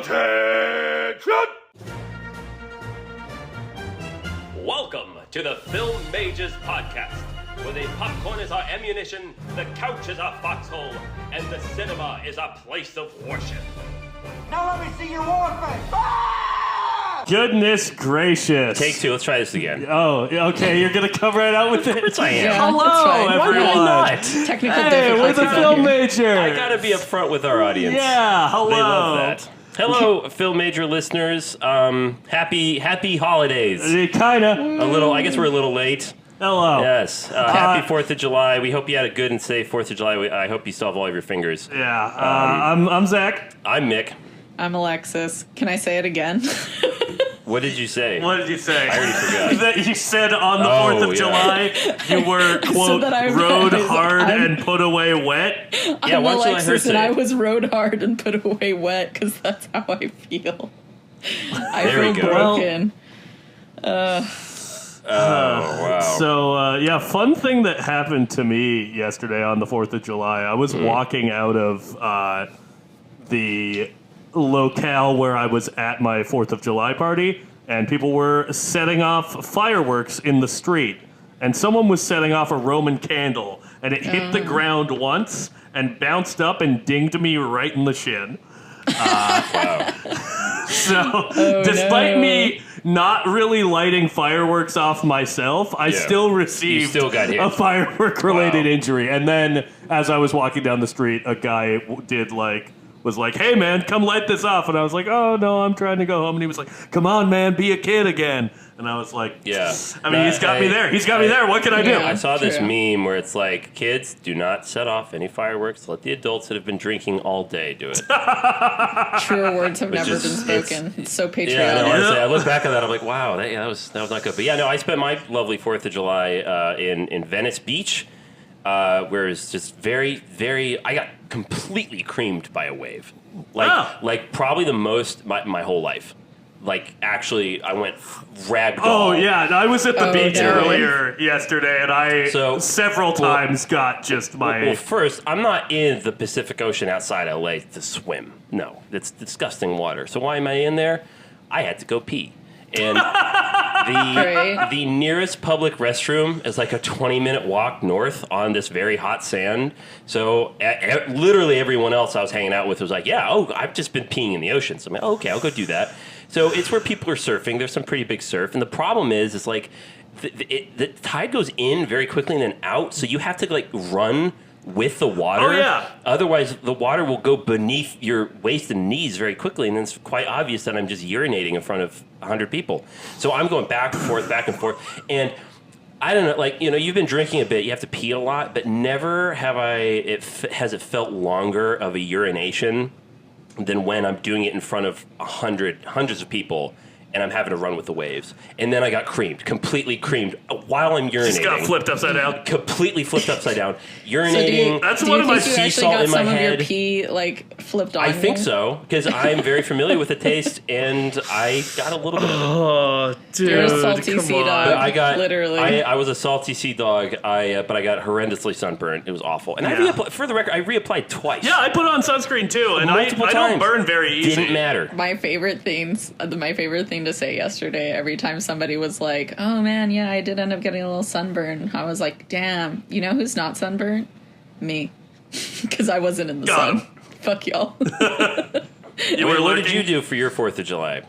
Attention! Welcome to the Film Mages Podcast, where the popcorn is our ammunition, the couch is our foxhole, and the cinema is our place of worship. Now let me see your war face. Ah! Goodness gracious. Take two, let's try this again. Oh, okay, you're going to come right out with it? Of course I am. Yeah, Hello, that's fine. everyone. Why not? Technical Hey, we're difficulties the out Film here. Major. I gotta be upfront with our audience. Yeah, hello. They love that. Hello, Film Major listeners. Happy holidays. Kind of. A little, I guess we're a little late. Hello. Yes. Happy 4th of July. We hope you had a good and safe 4th of July. I hope you still have all of your fingers. Yeah, I'm Zach. I'm Mick. I'm Alexis. Can I say it again? What did you say? What did you say? I already forgot. That you said on the 4th of July you were, quote, that I rode realized hard I'm- and put away wet. Yeah, I'm why don't you let her Alexis, say and I it? was rode hard and put away wet because that's how I feel. I There we feel go. broken. Oh, wow. So, yeah, fun thing that happened to me yesterday on the 4th of July. I was walking out of the locale where I was at my 4th of July party, and people were setting off fireworks in the street. And someone was setting off a Roman candle, and it hit the ground once and bounced up and dinged me right in the shin. So, despite me not really lighting fireworks off myself, I still received still got hit. a firework-related Wow. injury. And then, as I was walking down the street, a guy was like, "Hey, man, come light this off." And I was like, "Oh, no, I'm trying to go home." And he was like, "Come on, man, be a kid again." And I was like, Yeah. I mean, he's got me there. He's got me there. What can I do? Yeah. I saw this True. meme where it's like, kids, do not set off any fireworks. Let the adults that have been drinking all day do it. Truer words have never is- been spoken. It's so Yeah, patriotic. no, honestly, I look back at that, I'm like, wow, that was not good. But yeah, no, I spent my lovely 4th of July in Venice Beach, where it's just I got completely creamed by a wave. Like probably the most my whole life. Like, actually, I went ragdoll. Oh, yeah. I was at the beach no. earlier yesterday, and I So- several times got just my... Well, first, I'm not in the Pacific Ocean outside LA to swim. No, it's disgusting water. So why am I in there? I had to go pee. And Right. the nearest public restroom is like a 20-minute walk north on this very hot sand. So literally everyone else I was hanging out with was like, I've just been peeing in the ocean. So I'm like, okay, I'll go do that. So it's where people are surfing. There's some pretty big surf. And the problem is like the tide goes in very quickly and then out. So you have to like run with the water. Oh, yeah. Otherwise, the water will go beneath your waist and knees very quickly, and then it's quite obvious that I'm just urinating in front of 100 people. So I'm going back and forth, and I don't know, like, you know, you've been drinking a bit, you have to pee a lot, but never has it felt longer of a urination than when I'm doing it in front of hundreds of people, and I'm having to run with the waves. And then I got completely creamed while I'm urinating. Just got flipped upside down. Completely flipped upside down. So do Urinating. you, That's do one you of my think you sea actually salt got in my some of your head. pee like flipped on I think you? so, because I'm very familiar with the taste, and I got a little bit of it. Oh, dude, You're a salty come sea on. dog. I got literally. I was a salty sea dog. But I got horrendously sunburned. It was awful. And Yeah. for the record, I reapplied twice. Yeah, I put on sunscreen too, and I Multiple don't times. burn very easy. Didn't matter. My favorite thing to say yesterday, every time somebody was like, "Oh man, yeah, I did end up getting a little sunburn," I was like, "Damn, you know who's not sunburnt? Me," because I wasn't in the Got sun. him. Fuck y'all. You were What did lurking? you do for your 4th of July?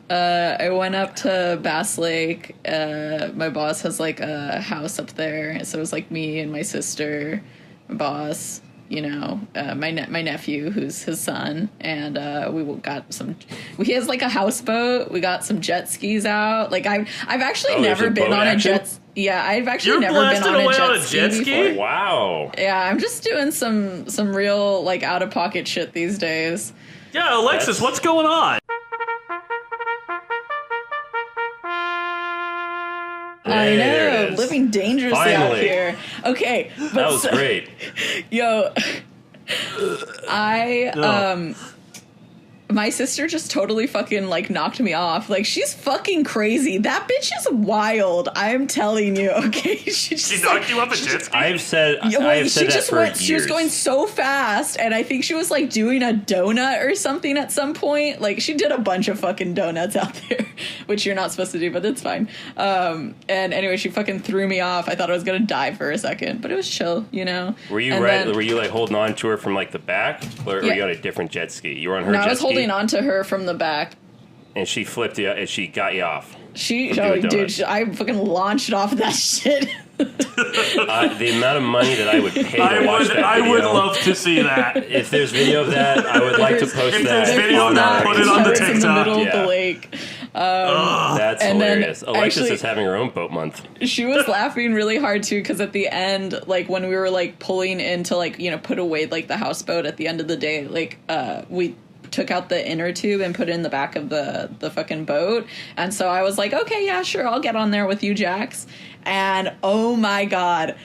I went up to Bass Lake. My boss has like a house up there, so it was like me and my sister, my boss, you know, my nephew who's his son, and he has like a houseboat. We got some jet skis out. Like I've actually there's never a been boat on action? a jet. Yeah, I've actually You're never been blasting on away a jet, on a jet ski? before. Wow. Yeah, I'm just doing some real like out of pocket shit these days. Yeah, Alexis, what's going on? I There it know, is. living dangerously out Finally. here. Okay, but That was great. Yo, I my sister just totally fucking like knocked me off. Like, she's fucking crazy. That bitch is wild. I'm telling you. Okay, She knocked you off a jet ski? I have said that for years. She was going so fast, and I think she was like doing a donut or something at some point. Like, she did a bunch of fucking donuts out there, which you're not supposed to do, but it's fine. And anyway, she fucking threw me off. I thought I was gonna die for a second, but it was chill, you know. Were you were you like holding on to her from like the back, or were you on a different jet ski? You were on her jet ski? I was holding on to her from the back. And she flipped you, and she got you off. I fucking launched off that shit. The amount of money that I would pay to watch that video. I would love to see that. If there's video of that, I would like to post if that. There's video of that, put it on the TikTok. In the middle of the lake. That's hilarious. Alexis is having her own boat month. She was laughing really hard too, because at the end, like when we were like pulling into like, you know, put away like the houseboat at the end of the day, like we took out the inner tube and put it in the back of the fucking boat. And so I was like, okay, yeah, sure, I'll get on there with you, Jax. And oh my God,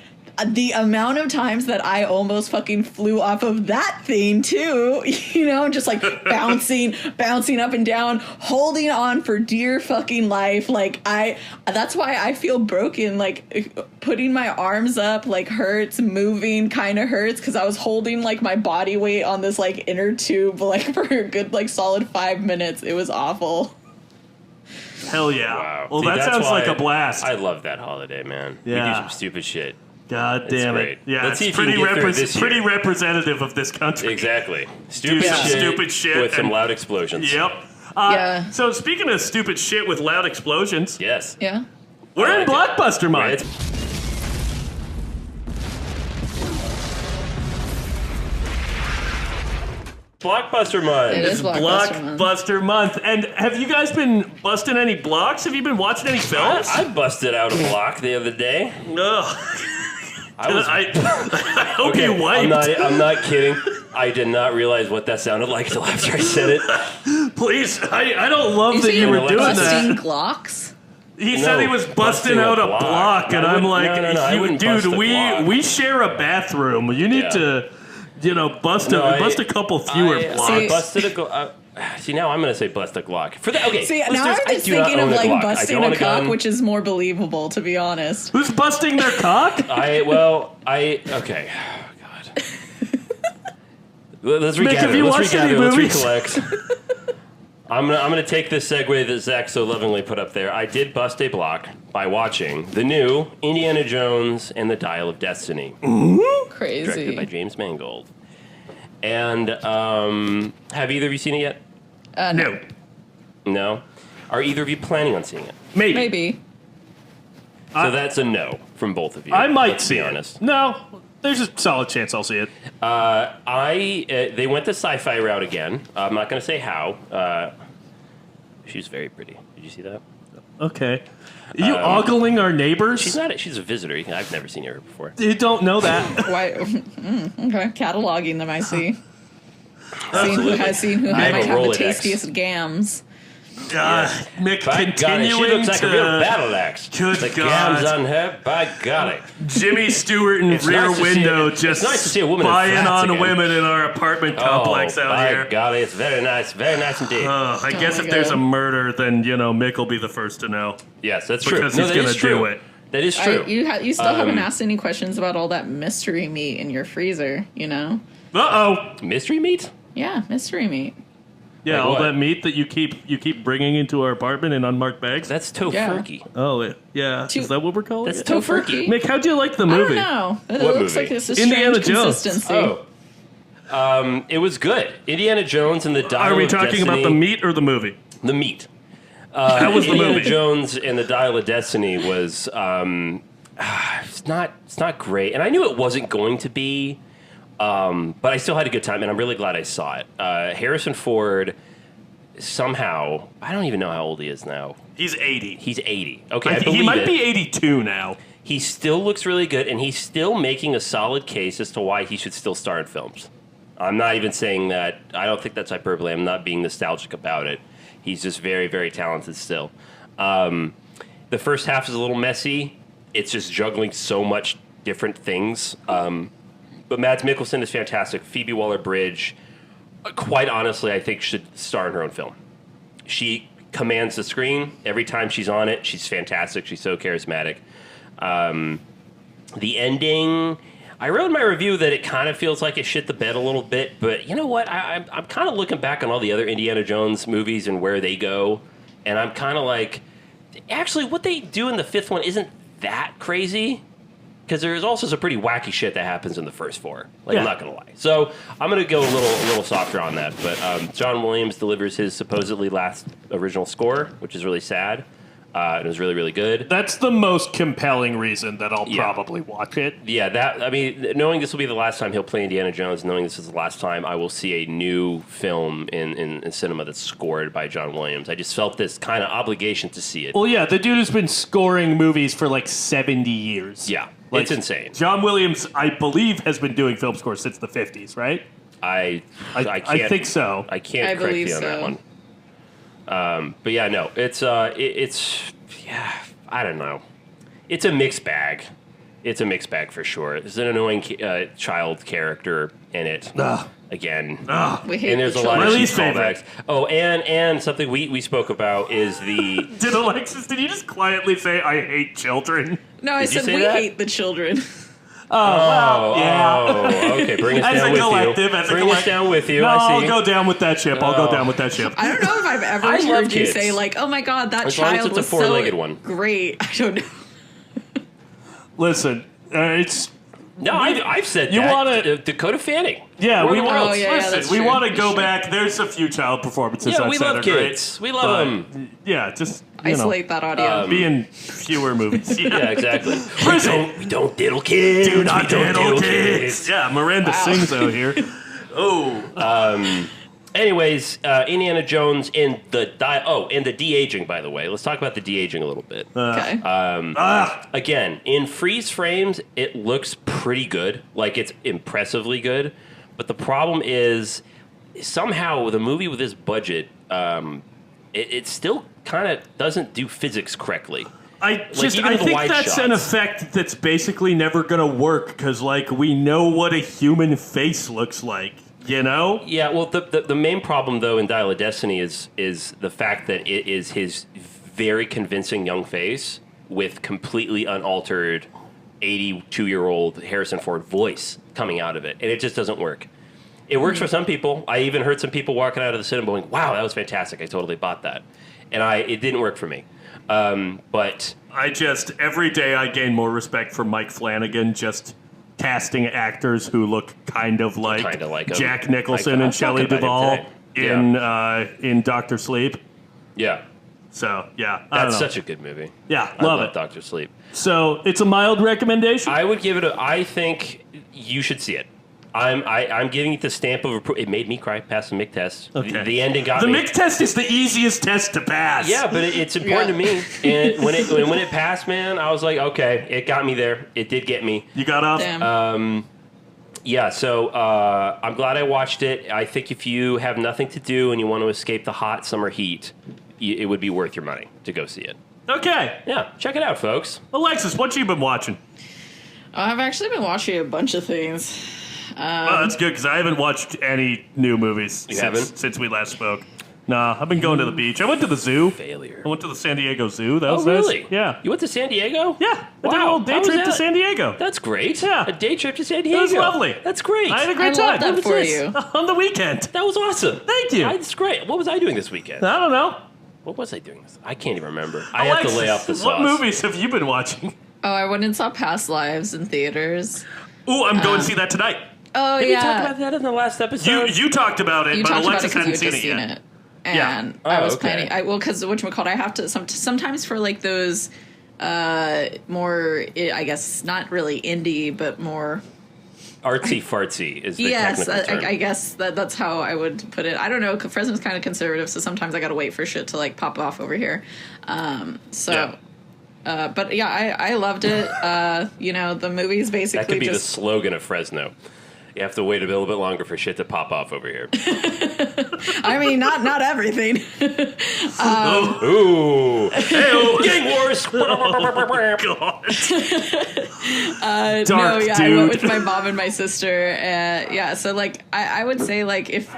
the amount of times that I almost fucking flew off of that thing too, you know, just like bouncing up and down, holding on for dear fucking life. Like that's why I feel broken. Like putting my arms up like hurts, moving kind of hurts, because I was holding like my body weight on this like inner tube like for a good like solid 5 minutes. It was awful. Hell yeah. Wow. Well, See, that sounds like a blast. I love that holiday, man. Yeah. We do some stupid shit. God damn it. Yeah, Let's see it's if you can get through this pretty year. representative of this country. Exactly. Do some stupid shit. With some loud explosions. Yep. Yeah. So speaking of stupid shit with loud explosions, Yes. Yeah. we're in Blockbuster Month. Blockbuster Month. It is Blockbuster Month. And have you guys been busting any blocks? Have you been watching any films? I busted out a block the other day. Ugh. I hope you wiped. I'm not kidding. I did not realize what that sounded like until after I said it. Please, I don't love that you were doing busting that. Glocks? He said he was busting out a block, and I'm like, dude, we share a bathroom. You need to, bust a couple fewer blocks. Busted a see, now I'm going to say bust a Glock. For that, okay. See, now I'm just thinking of like busting a cock, which is more believable, to be honest. Who's busting their cock? Okay. Oh, God. Let's regather. Let's recollect. I'm gonna take this segue that Zach so lovingly put up there. I did bust a block by watching the new Indiana Jones and the Dial of Destiny. Crazy. Directed by James Mangold. And have either of you seen it yet? No. No? Are either of you planning on seeing it? Maybe. So that's a no from both of you. I might let's see be it. honest. No, there's a solid chance I'll see it. They went the sci-fi route again. I'm not going to say how. She's very pretty. Did you see that? Okay. Are you ogling our neighbors? She's not. She's a visitor. I've never seen her before. You don't know that. Why? Okay. Cataloging them, I see. Seeing who might have the tastiest gams. Mick, By continuing God, she looks like to a real battle axe. Good the God. gams on her, by golly. Jimmy Stewart in Rear Window just nice to see a woman in spying flats on again. women in our apartment complex out by here. golly, it's very nice indeed. I guess if there's a murder, then Mick will be the first to know. Yes, that's true. Because he's going to do it. That is true. You still haven't asked any questions about all that mystery meat in your freezer, Mystery meat? Yeah, mystery meat. Yeah, Like all what? that meat that you keep bringing into our apartment in unmarked bags. That's tofurkey. Oh, yeah. Is that what we're calling That's it? tofurkey. Mick, how'd you like the I movie? don't know. It What looks movie? like it's a strange Indiana Jones. consistency. It was good. Indiana Jones and the Dial Are we of talking Destiny. about the meat or the movie? The meat. That was the Indiana movie. Jones and the Dial of Destiny was it's not great, and I knew it wasn't going to be, but I still had a good time, and I'm really glad I saw it. Harrison Ford somehow, I don't even know how old he is now. He's 80. He's 80. Okay, I believe he might it. be 82 now. He still looks really good, and he's still making a solid case as to why he should still star in films. I'm not even saying that. I don't think that's hyperbole. I'm not being nostalgic about it. He's just very, very talented still. The first half is a little messy. It's just juggling so much different things. But Mads Mikkelsen is fantastic. Phoebe Waller-Bridge, quite honestly, I think should star in her own film. She commands the screen every time she's on it. She's fantastic. She's so charismatic. The ending, I wrote in my review that it kind of feels like it shit the bed a little bit, but you know what? I'm kind of looking back on all the other Indiana Jones movies and where they go, and I'm kind of like, actually, what they do in the fifth one isn't that crazy, because there's also some pretty wacky shit that happens in the first four. I'm not going to lie. So I'm going to go a little softer on that, but John Williams delivers his supposedly last original score, which is really sad. It was really, really good. That's the most compelling reason that I'll probably watch it. Yeah, knowing this will be the last time he'll play Indiana Jones, knowing this is the last time I will see a new film in cinema that's scored by John Williams, I just felt this kind of obligation to see it. Well, yeah, the dude has been scoring movies for like 70 years. Yeah, it's insane. John Williams, I believe, has been doing film scores since the 50s, right? I think so. I can't correct you on that one. But yeah, no, it's I don't know. It's a mixed bag. It's a mixed bag for sure. There's an annoying child character in it. Again. We hate and there's the a lot of My cheap least favorite. callbacks. Oh, and something we spoke about is the... Did you just quietly say, I hate children? No, I Did you said say we that? hate the children. okay, bring us As down a with collective, you. as a Bring us down with you, No, I I'll see. go down with that ship. I'll go down with that ship. I don't know if I've ever I love heard you kids. say, like, oh my god, that As long as child it's a was four-legged so one. great. I don't know. Listen, it's... No, I've said You that. wanna- Dakota Fanning. Yeah, We're we the want. world. that's we true. want to That's go true. back. There's a few child performances. Yeah, I've we said love are kids. Great, We love them. Yeah, just you Isolate that audio. know, be in fewer movies. Yeah, exactly. Prison. We don't diddle kids. Do not we don't diddle kids. Yeah, Miranda sings out here. Anyways, Indiana Jones and the de-aging, by the way. Let's talk about the de-aging a little bit. Okay. Again, in freeze frames, it looks pretty good. Like, it's impressively good. But the problem is, somehow, the movie with this budget, it still kind of doesn't do physics correctly. I even the think wide that's an shots. effect that's basically never going to work because, like, we know what a human face looks like. You know? Yeah, well, the main problem, though, in Dial of Destiny is the fact that it is his very convincing young face with completely unaltered 82-year-old Harrison Ford voice coming out of it, and it just doesn't work. It works for some people. I even heard some people walking out of the cinema going, wow, that was fantastic. I totally bought that. And it didn't work for me. But Every day I gain more respect for Mike Flanagan just casting actors who look kind of like him. Jack Nicholson I and was Shelley talking about him Duvall in Dr. Sleep. yeah, So, yeah, I don't that's know. such a good movie. Yeah, I love love it. Dr. Sleep. So, it's a mild recommendation? I would give it I think you should see it. I'm giving it the stamp of approval. It made me cry, pass the Mick test. Okay. The ending got The me. Mick test is the easiest test to pass. Yeah, but it's important to me. And when it passed, man, I was like, okay, it got me there. It did get me. You got off? Damn. Yeah, so I'm glad I watched it. I think if you have nothing to do and you want to escape the hot summer heat, it would be worth your money to go see it. Okay. Yeah, check it out, folks. Alexis, what you been watching? I've actually been watching a bunch of things. Oh, that's good, because I haven't watched any new movies haven't? since we last spoke. Nah, I've been going to the beach. I went to the zoo. Failure. I went to the San Diego Zoo. That was Oh, nice. really? Yeah. You went to San Diego? Yeah. I did a Wow. little day How was trip to that? San Diego. That's great. Yeah. A day trip to San Diego. was lovely. That's great. I had a I great love time. that for you. On the weekend. That was awesome. Thank you. That's great. What was I doing this weekend? I don't know. What was I doing? I can't even remember. I have to lay off the Alexis, sauce. what movies have you been watching? Oh, I went and saw Past Lives in theaters. Ooh, I'm going to see that tonight. Oh, Did yeah. we talk about that in the last episode? You talked about it, You but talked about it Alexis because you hadn't had just seen it seen yet. it. And Yeah. I Oh, was okay. planning, because whatchamacallit, I have to, sometimes for like those more, I guess, not really indie, but more... Artsy fartsy is the Yes, technical term. I guess that's how I would put it. I don't know. Fresno's kind of conservative, so sometimes I got to wait for shit to like pop off over here. But yeah, I loved it. The movie's basically That could be the just slogan of Fresno. You have to wait a little bit longer for shit to pop off over here. I mean, not everything. Ooh. Hey-oh, gang wars. Dark, I dude. went with my mom and my sister. So like I would say like if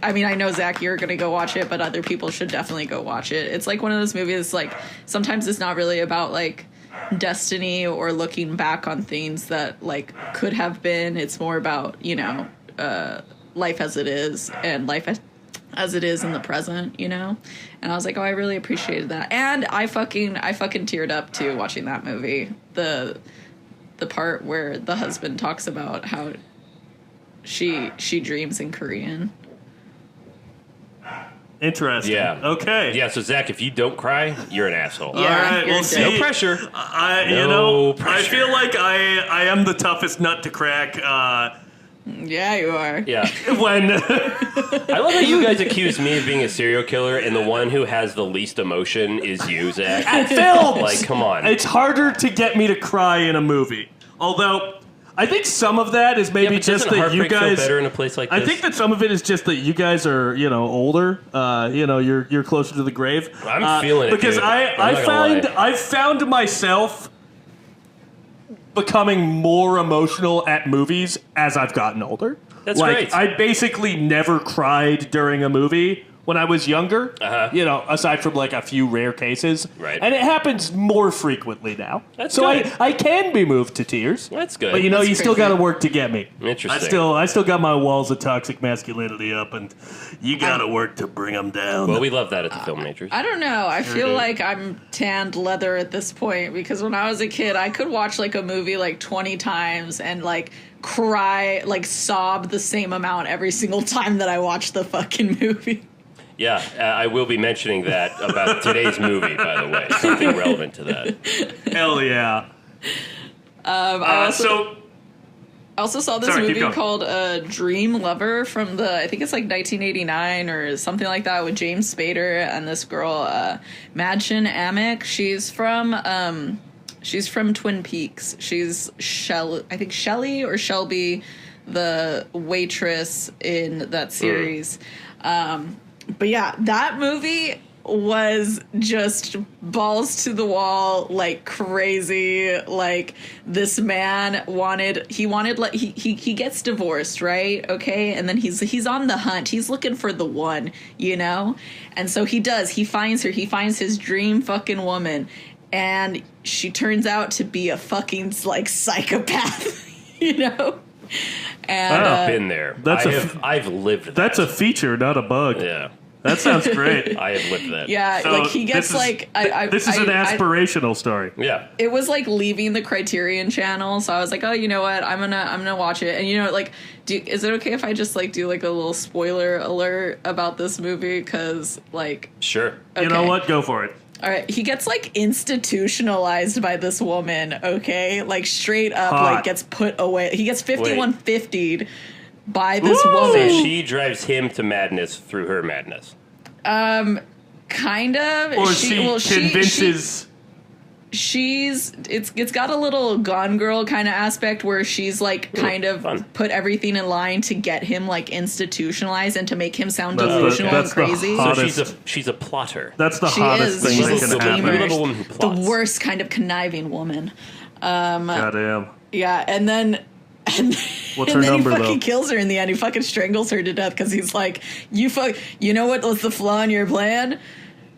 I mean, I know Zach, you're gonna go watch it, but other people should definitely go watch it. It's like one of those movies. Like sometimes it's not really about like destiny or looking back on things that like could have been. It's more about life as it is and life as it is in the present, And I was like, oh, I really appreciated that, and I fucking teared up too watching that movie. The part where the husband talks about how she dreams in Korean. Interesting. Yeah. Okay. Yeah, so Zach, if you don't cry, you're an asshole. Yeah. All right. you're We'll a see. No pressure. I pressure. feel like I am the toughest nut to crack. Yeah, you are. Yeah. When I love how you guys accuse me of being a serial killer, and the one who has the least emotion is you, Zach. at films, Like, come on. it's harder to get me to cry in a movie. Although I think some of that is maybe but just doesn't that you heartbreak feel guys. better in a place like this? I think that some of it is just that you guys are, older. You're closer to the grave. I'm feeling it, because dude. I'm not gonna lie. I found myself becoming more emotional at movies as I've gotten older. That's like, great. I basically never cried during a movie when I was younger. Uh-huh. Aside from like a few rare cases. Right. And it happens more frequently now. That's so good. I can be moved to tears. That's good. But you That's still crazy. got to work to get me. Interesting. I still got my walls of toxic masculinity up, and you got to work to bring them down. Well, we love that at the Film Majors. I don't know. I feel do. like I'm tanned leather at this point because when I was a kid, I could watch like a movie like 20 times and like cry, like sob the same amount every single time that I watched the fucking movie. Yeah, I will be mentioning that about today's movie, by the way. Something relevant to that. Hell yeah. I also saw this Sorry, keep movie going. called Dream Lover from I think it's like 1989 or something like that, with James Spader and this girl, Roland Emmerich. She's from Twin Peaks. She's I think Shelley or Shelby, the waitress in that series. But yeah, that movie was just balls to the wall, like crazy. Like this man he gets divorced, right? Okay, and then he's on the hunt. He's looking for the one, and so he does. He finds her. He finds his dream fucking woman, and she turns out to be a fucking like psychopath, And I've been there. I've lived that. That's a feature, not a bug. Yeah. That sounds great. I have lived that. yeah, So like he gets this is- like this is an aspirational story. Yeah. it was like leaving the Criterion channel, so I was like, oh, you know what, I'm gonna watch it. And like, is it okay if I just like do like a little spoiler alert about this movie? Because like, Sure. okay. You know what? Go for it. All right, he gets like institutionalized by this woman, okay? Like straight up, Hot. like gets put away. He gets 5150'd by this So woman. she drives him to madness through her madness. Kind of. Or she convinces. It's got a little Gone Girl kind of aspect where she's like kind of fun. put everything in line to get him like institutionalized and to make him sound That's the- delusional and that's the crazy. hot- So she's a plotter. That's the She hottest is. thing She's that a can schemer. happen. Little woman who The plots. worst kind of conniving woman. Goddamn. Yeah, and then What's and her then number, he fucking though? kills her in the end. He fucking strangles her to death because he's like, you know what was the flaw in your plan?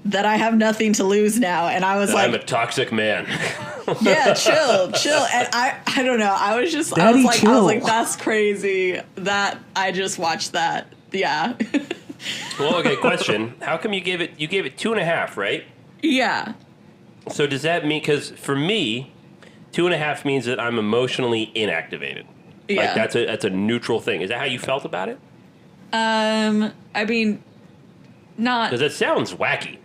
That I have nothing to lose now. And I was I'm a like, toxic man. yeah, chill. And I don't know. I was Daddy, like, chill. that's crazy. That I just watched that. Yeah. Well, okay, question. How come you gave it 2.5, right? Yeah. So does that mean, because for me, 2.5 means that I'm emotionally inactivated. Yeah. Like that's a neutral thing. Is that how you felt about it? I mean, not. Because it sounds wacky.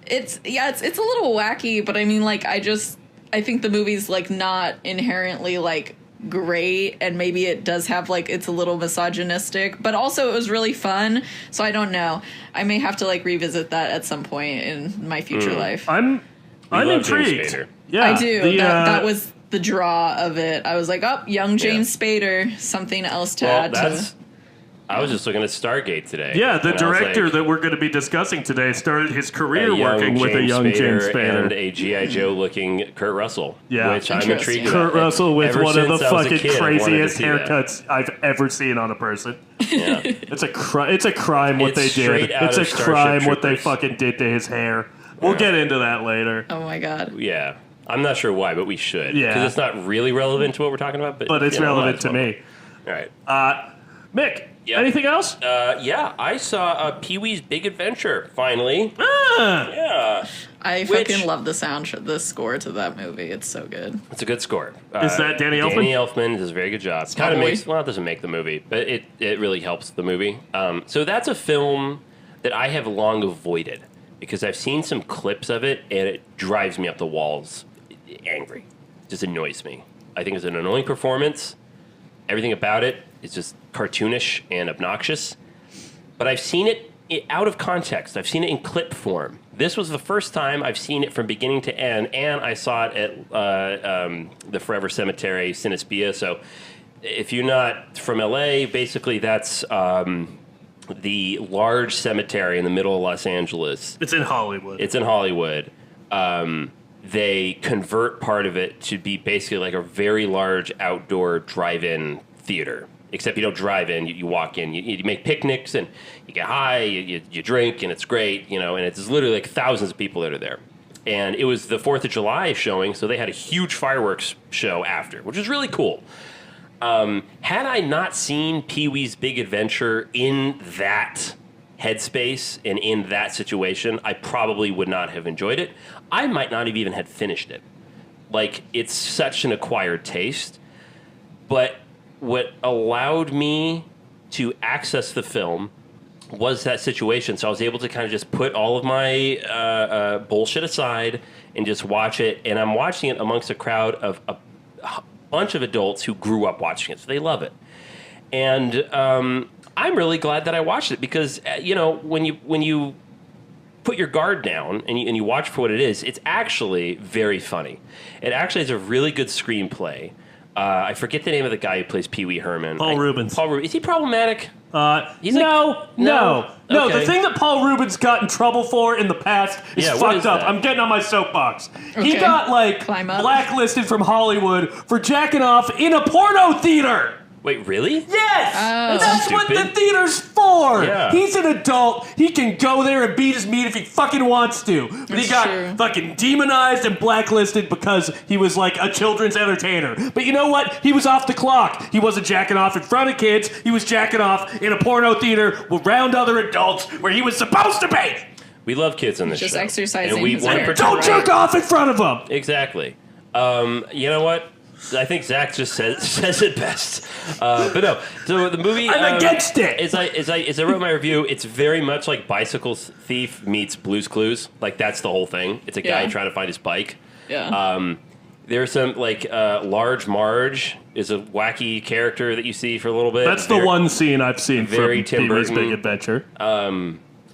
It's a little wacky, but I mean, like, I think the movie's like not inherently like great, and maybe it does have like, it's a little misogynistic, but also it was really fun. So I don't know. I may have to like revisit that at some point in my future life. I'm love James intrigued. Spader. Yeah, I do. That the draw of it. I was like, oh, young James Spader, something else to add to. I was just looking at Stargate today. Yeah, the and I was director like, that we're going to be discussing today started his career a young working with a young James Spader. and a G.I. Joe looking Kurt Russell. Yeah. Which I'm Interesting. intrigued Kurt about. Russell with Ever one of the since I was a fucking kid, I wanted to craziest see that. haircuts I've ever seen on a person. Yeah. It's a crime what It's they straight did. out It's a of Starship crime what they Troopers. fucking did to his hair. We'll get into that later. Oh my god. Yeah. I'm not sure why, but we should. Yeah. Because it's not really relevant to what we're talking about. But But it's relevant to me. All right. Mick, Yep. anything else? Yeah, I saw Pee-wee's Big Adventure, finally. Ah, Yeah. I Which- fucking love the score to that movie. It's so good. It's a good score. Is that Danny Elfman? Danny Elfman does a very good job. Kind of Probably. makes, well, it doesn't make the movie, but it really helps the movie. So that's a film that I have long avoided because I've seen some clips of it and it drives me up the walls angry. It just annoys me. I think it's an annoying performance. Everything about it is just cartoonish and obnoxious. But I've seen it out of context. I've seen it in clip form. This was the first time I've seen it from beginning to end, and I saw it at the Forever Cemetery, Cinespia. So if you're not from LA, basically that's the large cemetery in the middle of Los Angeles. it's in Hollywood. It's in Hollywood. They convert part of it to be basically like a very large outdoor drive-in theater. Except you don't drive in, you walk in. You make picnics and you get high, you drink, and it's great, and it's literally like thousands of people that are there. And it was the 4th of July showing, so they had a huge fireworks show after, which was really cool. Had I not seen Pee-wee's Big Adventure in that headspace and in that situation, I probably would not have enjoyed it. I might not have even had finished it. Like, it's such an acquired taste. But what allowed me to access the film was that situation. So I was able to kind of just put all of my bullshit aside and just watch it. And I'm watching it amongst a crowd of a bunch of adults who grew up watching it, so they love it. And I'm really glad that I watched it because when you put your guard down and you watch for what it is, it's actually very funny. It actually has a really good screenplay. I forget the name of the guy who plays Pee Wee Herman. Paul Reubens. Paul Reubens. Is he problematic? He's No. Okay. The thing that Paul Reubens got in trouble for in the past is Yeah, what fucked is up. that? I'm getting on my soapbox. He Okay. got Climb up. blacklisted from Hollywood for jacking off in a porno theater. Wait, really? Yes, Oh. that's what the Stupid. theater's for. Yeah. He's an adult. He can go there and beat his meat if he fucking wants to. But he That's got true. fucking demonized and blacklisted because he was like a children's entertainer. But you know what? He was off the clock. He wasn't jacking off in front of kids. He was jacking off in a porno theater around other adults where he was supposed to be. We love kids in this Just show. exercising And we his want to right. protect Don't jerk off in front of him. Exactly. You know what? I think Zach just says it best. But no. So the movie. I'm against it. As I wrote my review, it's very much like Bicycle Thief meets Blue's Clues. Like that's the whole thing. It's a guy Yeah. trying to find his bike. Yeah. There's some Large Marge is a wacky character that you see for a little bit. That's the one scene I've seen very from Tim Pee-wee's Burton. Big Adventure.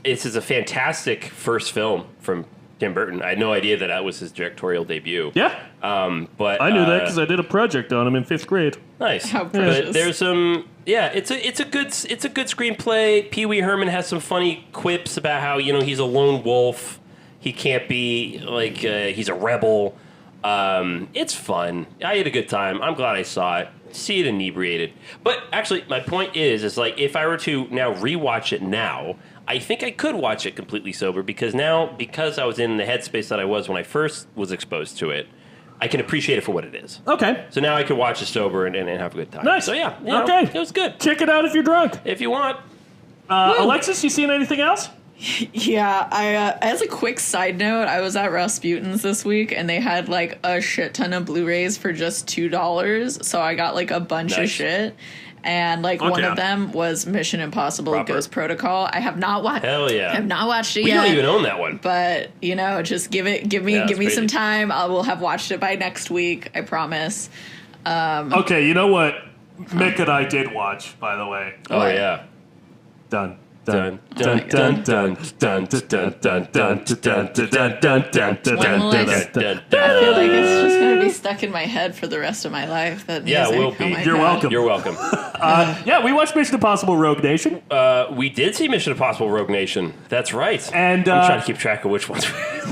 This is a fantastic first film from Tim Burton. I had no idea that was his directorial debut. Yeah, But I knew that because I did a project on him in 5th grade. Nice. How But precious. there's some. Yeah, it's a good screenplay. Pee Wee Herman has some funny quips about how he's a lone wolf. He can't be like he's a rebel. It's fun. I had a good time. I'm glad I saw it. See it inebriated. But actually, my point is like if I were to now rewatch it now, I think I could watch it completely sober because I was in the headspace that I was when I first was exposed to it, I can appreciate it for what it is. Okay, So now I can watch it sober and have a good time. nice. So yeah, Okay, it was good. Check it out if you're drunk. If you want. Alexis, you seen anything else? Yeah, as a quick side note, I was at Rasputin's this week and they had like a shit ton of Blu-rays for just $2. So I got like a bunch of Nice. shit. And like one yeah. of them was Mission Impossible Proper. Ghost Protocol. I have not watched Hell yeah. I have not watched it We yet. don't even own that one. But, just give me Yeah, it's some crazy. time. I will have watched it by next week, I promise. Okay, you know what? Mick and I did watch, by the way. Oh yeah. Done. dun dun dun dun dun dun dun dun dun dun dun. I feel like it's just gonna be stuck in my head for the rest of my life. That Yeah, music. it will Oh be. my You're God. welcome. You're welcome. Yeah, we watched Mission Impossible Rogue Nation. We did see Mission Impossible Rogue Nation. That's right. And, I'm trying to keep track of which ones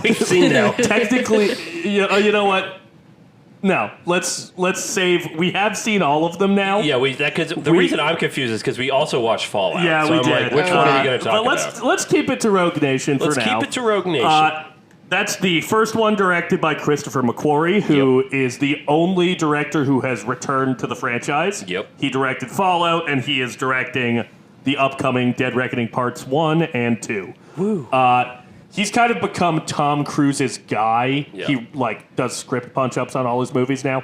we've seen now. Technically, you know what? No, let's save. We have seen all of them now. Yeah, because the reason I'm confused is because we also watched Fallout. Yeah, so we I'm did. like, which one are you going to talk but about? let's keep it to Rogue Nation Let's for now. keep it to Rogue Nation. That's the first one directed by Christopher McQuarrie, who is the only director who has returned to the franchise. Yep. He directed Fallout, and he is directing the upcoming Dead Reckoning Parts 1 and 2. Woo. He's kind of become Tom Cruise's guy. Yeah. He does script punch-ups on all his movies now.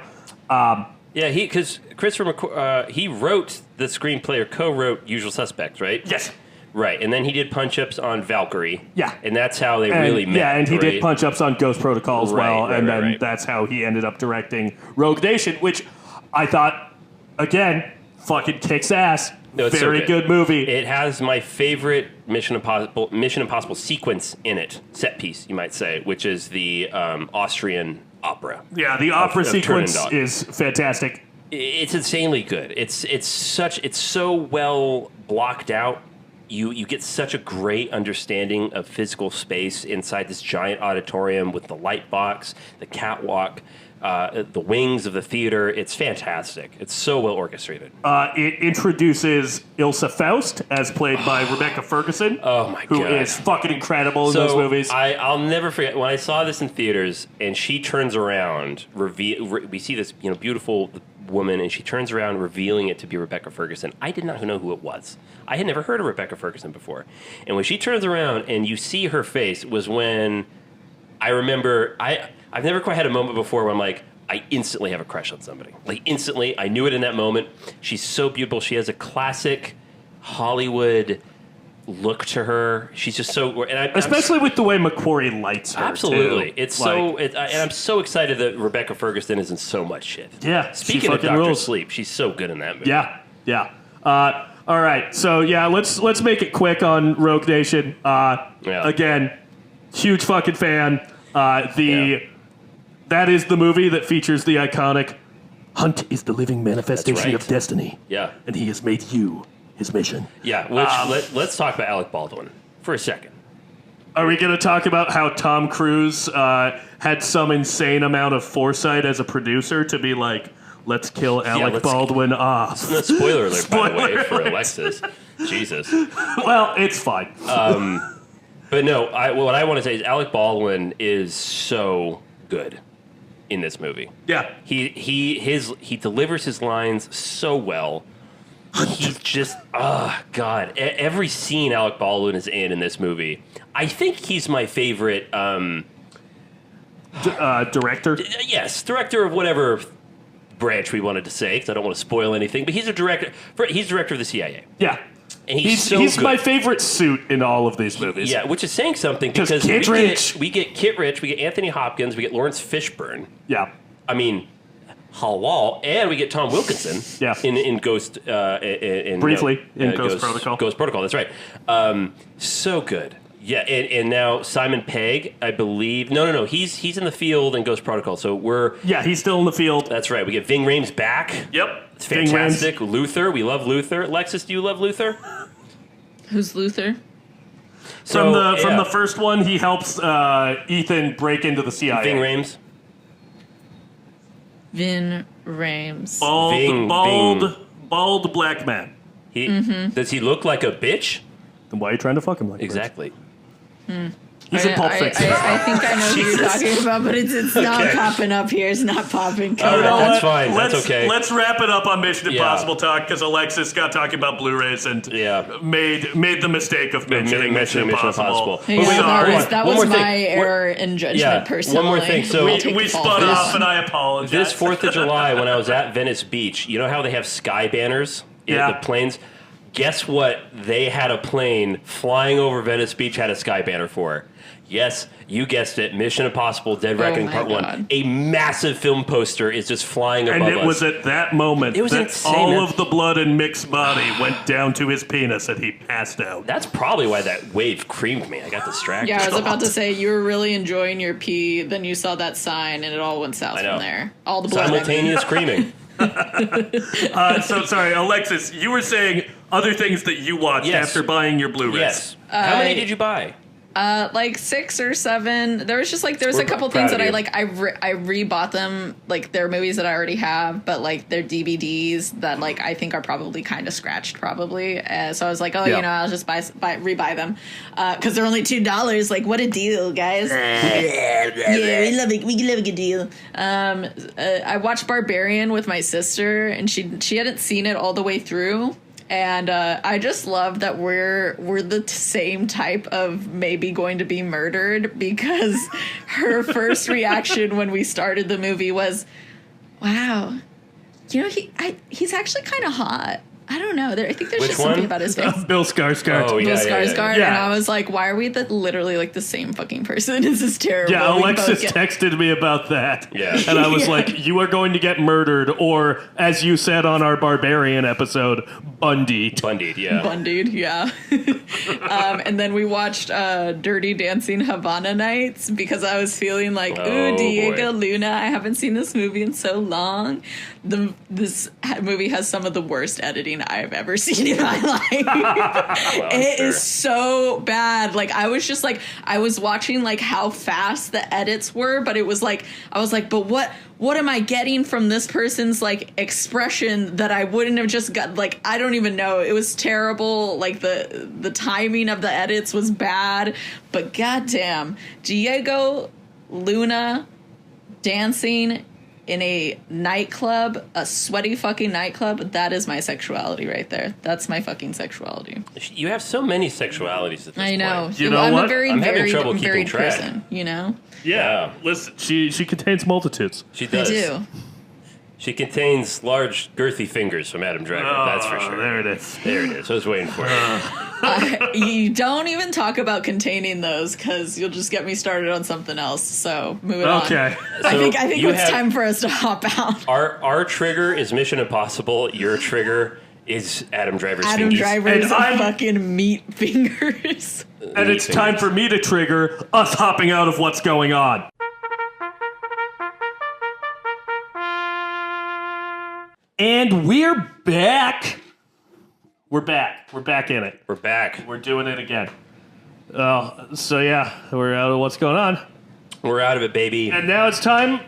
Yeah, because Christopher McQuarrie, he wrote the screenplay or co-wrote Usual Suspects, right? Yes. Right, and then he did punch-ups on Valkyrie. Yeah. And that's how they really met. Yeah, and he right? did punch-ups on Ghost Protocol as well, Right, and right, then right. that's how he ended up directing Rogue Nation, which I thought, again, fucking kicks ass. No, it's so Very good movie. It has my favorite Mission Impossible sequence in it, set piece, you might say, which is the Austrian opera. Yeah, the opera of sequence Turnandot. is fantastic. It's insanely good. It's so well blocked out. You get such a great understanding of physical space inside this giant auditorium with the light box, the catwalk, the wings of the theater. It's fantastic. It's so well orchestrated. It introduces Ilsa Faust, as played by Rebecca Ferguson. Oh my who God. is fucking incredible in those movies. I'll never forget when I saw this in theaters, and she turns around. We see this beautiful woman, and she turns around, revealing it to be Rebecca Ferguson. I did not know who it was. I had never heard of Rebecca Ferguson before, and when she turns around and you see her face, was when I remember I've never quite had a moment before where I'm like, I instantly have a crush on somebody. Like instantly, I knew it in that moment. She's so beautiful. She has a classic Hollywood look to her. She's just so, and Especially with the way McQuarrie lights her. absolutely. Too. It's so, and I'm so excited that Rebecca Ferguson is in so much shit. Yeah, Speaking she of fucking Dr. rules. Sleep, she's so good in that movie. Yeah. All right, so yeah, let's make it quick on Rogue Nation. Again, huge fucking fan. That is the movie that features the iconic "Hunt is the living manifestation right. of destiny." Yeah. and he has made you his mission. Yeah, which let's talk about Alec Baldwin for a second. Are we going to talk about how Tom Cruise had some insane amount of foresight as a producer to be like, let's kill Alec Baldwin off? No, spoiler alert, by the way, Spoiler for alert. Alexis. Jesus. Well, it's fine. But no, what I want to say is Alec Baldwin is so good in this movie. Yeah. He delivers his lines so well. He's just God. Every scene Alec Baldwin is in this movie, I think he's my favorite. Director? Yes, director of whatever branch we wanted to say, because I don't want to spoil anything. But he's a director. He's director of the CIA. Yeah. And he's so he's good. my favorite suit in all of these movies. Yeah, which is saying something 'Cause because Kit Rich. we get Kit Rich, we get Anthony Hopkins, we get Lawrence Fishburne. Yeah. I mean, halal, and we get Tom Wilkinson. Yeah. In Ghost. In Briefly, in Ghost Protocol. Ghost Protocol. That's right. So good. Yeah, and now Simon Pegg, I believe. No. He's in the field in Ghost Protocol. So we're. Yeah, he's still in the field. That's right. We get Ving Rhames back. Yep. It's fantastic. Luther. We love Luther. Lexus, do you love Luther? Who's Luther? From the first one, he helps Ethan break into the CIA. Ving Rhames. Vin Rhames. Bald black man. Does he look like a bitch? Then why are you trying to fuck him like that? Exactly. He's in Pulp Fiction. I think I know who you're talking about, but it's not Okay. popping up here. It's not popping. All right, that's fine. Let's, That's okay. Let's wrap it up on Mission Yeah. Impossible talk because Alexis got talking about Blu-rays and made the mistake of mentioning Mission Impossible. Yeah, Moving on. that One was more thing. my error in judgment. Yeah, Personally, one more thing. So I'll take We the fall spun for this. off, and I apologize. This 4th of July, when I was at Venice Beach, you know how they have sky banners in Yeah. the planes? Guess what? They had a plane flying over Venice Beach, had a sky banner for. Yes, you guessed it. Mission Impossible: Dead Reckoning Part 1. A massive film poster is just flying above us. And it was at that moment that insane, all man. of the blood in Mick's body went down to his penis and he passed out. That's probably why that wave creamed me. I got distracted. Yeah, I was about to say you were really enjoying your pee, then you saw that sign, and it all went south from there. All the blood. Simultaneous creaming. So sorry, Alexis, you were saying other things that you watched after buying your Blu-rays. Yes. How many did you buy? Like 6 or 7. There was a couple things that I rebought them. Like they're movies that I already have, but like they're DVDs that like I think are probably kind of scratched probably. So I was like, I'll just rebuy them because they're only $2. Like what a deal, guys! Yeah, we love a good deal. I watched Barbarian with my sister, and she hadn't seen it all the way through. And I just love that we're the same type of maybe going to be murdered, because her first reaction when we started the movie was, wow, he's actually kind of hot. I don't know. I think there's Which just something one? about his face. Bill Skarsgård. Oh, Bill Skarsgård. Yeah. And I was like, why are we literally like the same fucking person? This is terrible. Yeah, We Alexis both get- texted me about that. Yeah. And I was like, you are going to get murdered, or, as you said on our Barbarian episode, bundied. Bundied, yeah. Bundied, yeah. And then we watched Dirty Dancing Havana Nights because I was feeling like, ooh, Diego Luna, I haven't seen this movie in so long. This movie has some of the worst editing I've ever seen in my life. Well, It is so bad. Like I was watching like how fast the edits were, but it was like I was like, but what am I getting from this person's like expression that I wouldn't have just got? Like I don't even know. It was terrible. Like the timing of the edits was bad, but goddamn, Diego Luna dancing in a nightclub, a sweaty fucking nightclub, that is my sexuality right there. That's my fucking sexuality. You have so many sexualities at this I know. point. You know I'm what? a very I'm having varied, trouble keeping varied track. person, you know? Yeah. Listen, she contains multitudes. She I does. do. She contains large, girthy fingers from Adam Driver. That's for sure. There it is. There it is. I was waiting for it. You don't even talk about containing those because you'll just get me started on something else. So moving on. Okay. I think you it's have- time for us to hop out. Our trigger is Mission Impossible. Your trigger is Adam Driver's Adam fingies. Driver's And I'm- fucking meat fingers. And it's time for me to trigger us hopping out of what's going on. And we're back. We're back. We're back in it. We're back. We're doing it again. So yeah, we're out of what's going on. We're out of it, baby. And now it's time.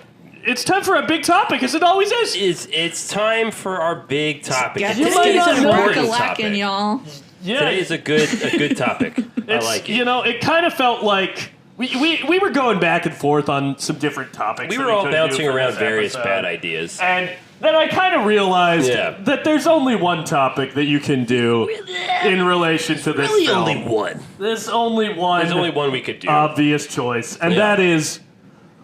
It's time for a big topic, as it always is. It's time for our big topic. Get You this might not bitch know important lacking, topic. y'all. Yeah, Today is a good topic. I like it. You know, it kind of felt like we were going back and forth on some different topics. We that were all could do bouncing for around this various episode. bad ideas. And then I kind of realized Yeah. that there's only one topic that you can do in relation to this Really, film. only one. There's only one. There's only one we could do. Obvious choice, and that is,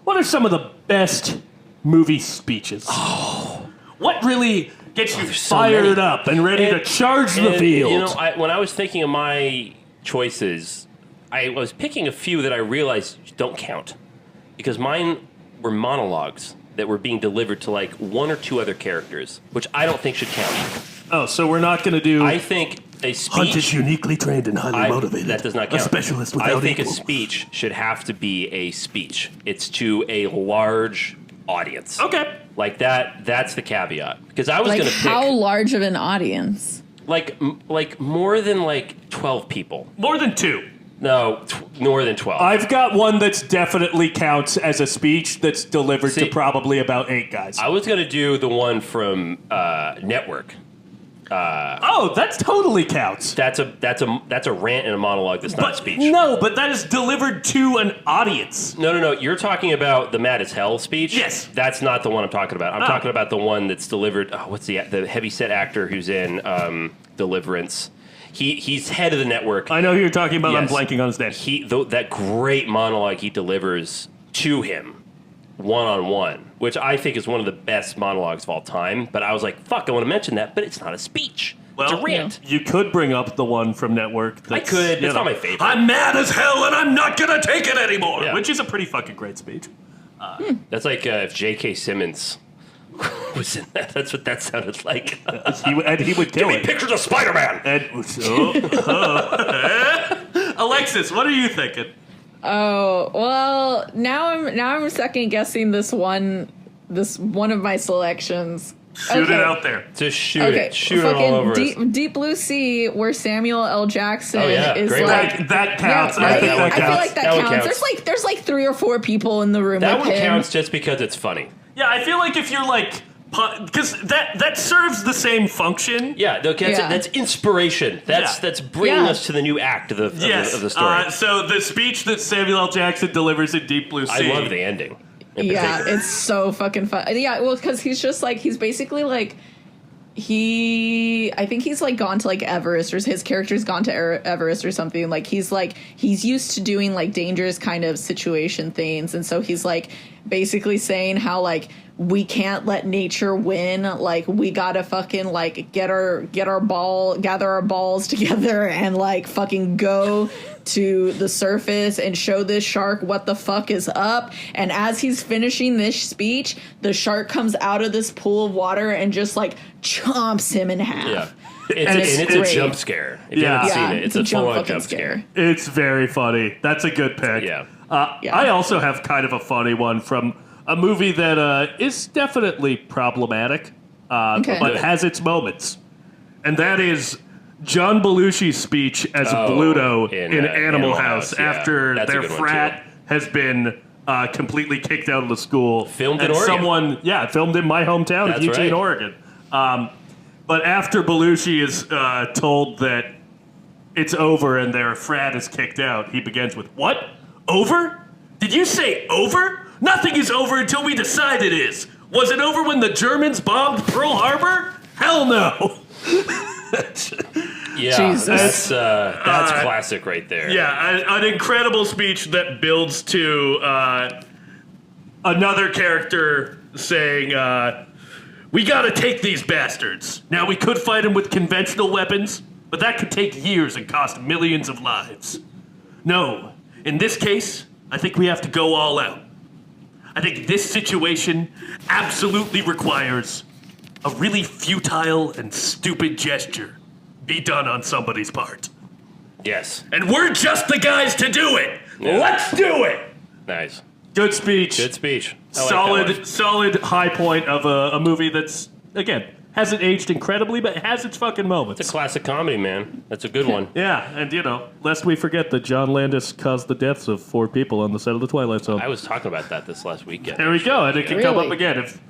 what are some of the best movie speeches? Oh. What really gets you there's so fired many. up and ready to charge the And, field? You know, when I was thinking of my choices, I was picking a few that I realized don't count. Because mine were monologues that were being delivered to like one or two other characters, which I don't think should count. Oh, so we're not going to do... I think a speech... Hunt is uniquely trained and highly motivated. That does not count. A specialist I without think equal. a speech should have to be a speech. It's to a large audience. Okay. Like that's the caveat. Because I was Like going to pick... how large of an audience? Like more than like 12 people. More than two. No, more than 12. I've got one that's definitely counts as a speech that's delivered See- to probably about 8 guys. I was going to do the one from Network. Oh, that totally counts. That's a rant and a monologue. That's not a speech. No, but that is delivered to an audience. No. You're talking about the Mad as Hell speech. Yes. That's not the one I'm talking about. I'm talking about the one that's delivered. Oh, what's the heavyset actor who's in Deliverance? He's head of the network. I know who you're talking about. Yes. I'm blanking on his name. That great monologue he delivers to him, one-on-one, which I think is one of the best monologues of all time. But I was like, fuck, I want to mention that, but it's not a speech. Well, it's a rant. You could bring up the one from Network. I could. It's not my favorite. I'm mad as hell and I'm not going to take it anymore. Yeah. Which is a pretty fucking great speech. That's like if J.K. Simmons was in that. That's what that sounded like. He would kill Give me it. pictures of Spider-Man. Alexis, what are you thinking? Oh, well, now I'm second guessing this one of my selections. Shoot it out there. Just shoot Okay, it. Shoot it all over us. Deep Blue Sea, where Samuel L. Jackson is great like one. That counts. Yeah, I think right? that I feel counts. like that one counts. counts. There's like 3 or 4 people in the room That with one him. counts just because it's funny. Yeah, I feel like if you're like, because that serves the same function. Yeah, that's inspiration. That's bringing us to the new act of the story. So the speech that Samuel L. Jackson delivers in Deep Blue Sea. I love the ending. Yeah, it's so fucking fun. Yeah, well, because he's basically like, I think he's like gone to like Everest, or his character's gone to Everest or something. Like he's used to doing like dangerous kind of situation things, and so he's like basically saying how like we can't let nature win. Like we gotta fucking like gather our balls together and like fucking go to the surface and show this shark what the fuck is up. And as he's finishing this speech, the shark comes out of this pool of water and just like chomps him in half. Yeah. It's a jump scare. If you haven't seen it, it's a full-on jump scare. It's very funny. That's a good pick. Yeah. I also have kind of a funny one from a movie that is definitely problematic, but has its moments. And that is John Belushi's speech as Bluto in Animal House after their frat has been completely kicked out of the school. Filmed in Oregon. Filmed in my hometown of Eugene, Oregon. But after Belushi is told that it's over and their frat is kicked out, he begins with, "What? Over? Did you say over? Nothing is over until we decide it is. Was it over when the Germans bombed Pearl Harbor? Hell no." Yeah, Jesus. that's classic right there. Yeah, an incredible speech that builds to another character saying, "We gotta take these bastards. Now, we could fight them with conventional weapons, but that could take years and cost millions of lives. No, in this case, I think we have to go all out. I think this situation absolutely requires a really futile and stupid gesture be done on somebody's part. Yes. And we're just the guys to do it. Yeah. Let's do it." Nice. Good speech. Good speech. I like that one. Solid high point of a movie that's, again, hasn't aged incredibly, but it has its fucking moments. It's a classic comedy, man. That's a good one. Yeah, and lest we forget that John Landis caused the deaths of 4 people on the set of The Twilight Zone. I was talking about that this last weekend. There we go, and it can come up again if...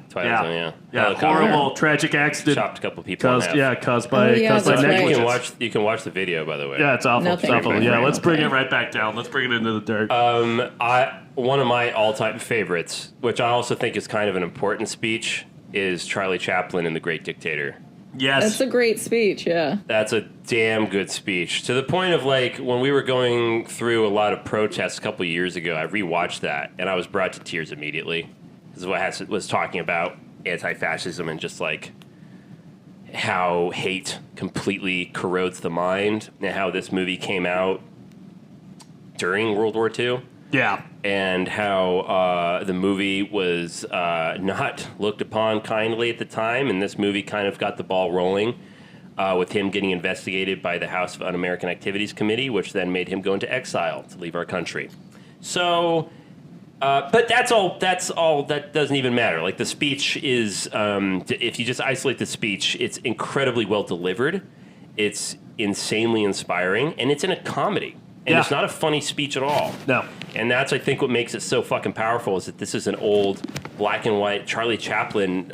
Twilight Zone, Yeah, horrible, tragic accident. Chopped a couple people in half. Caused by negligence. You can watch the video, by the way. Yeah, it's awful. No, it's awful. thank you. Yeah, let's bring it right back down. Let's bring it into the dirt. One of my all-time favorites, which I also think is kind of an important speech, is Charlie Chaplin in The Great Dictator. Yes. That's a great speech, yeah. That's a damn good speech. To the point of, like, when we were going through a lot of protests a couple years ago, I rewatched that, and I was brought to tears immediately. This is what was talking about anti-fascism and just, like, how hate completely corrodes the mind, and how this movie came out during World War II. Yeah. And how the movie was not looked upon kindly at the time, and this movie kind of got the ball rolling with him getting investigated by the House of Un-American Activities Committee, which then made him go into exile to leave our country. So, but that's all. That doesn't even matter. Like, the speech is, if you just isolate the speech, it's incredibly well delivered. It's insanely inspiring, and it's in a comedy. And it's not a funny speech at all. No. And that's, I think, what makes it so fucking powerful is that this is an old black and white Charlie Chaplin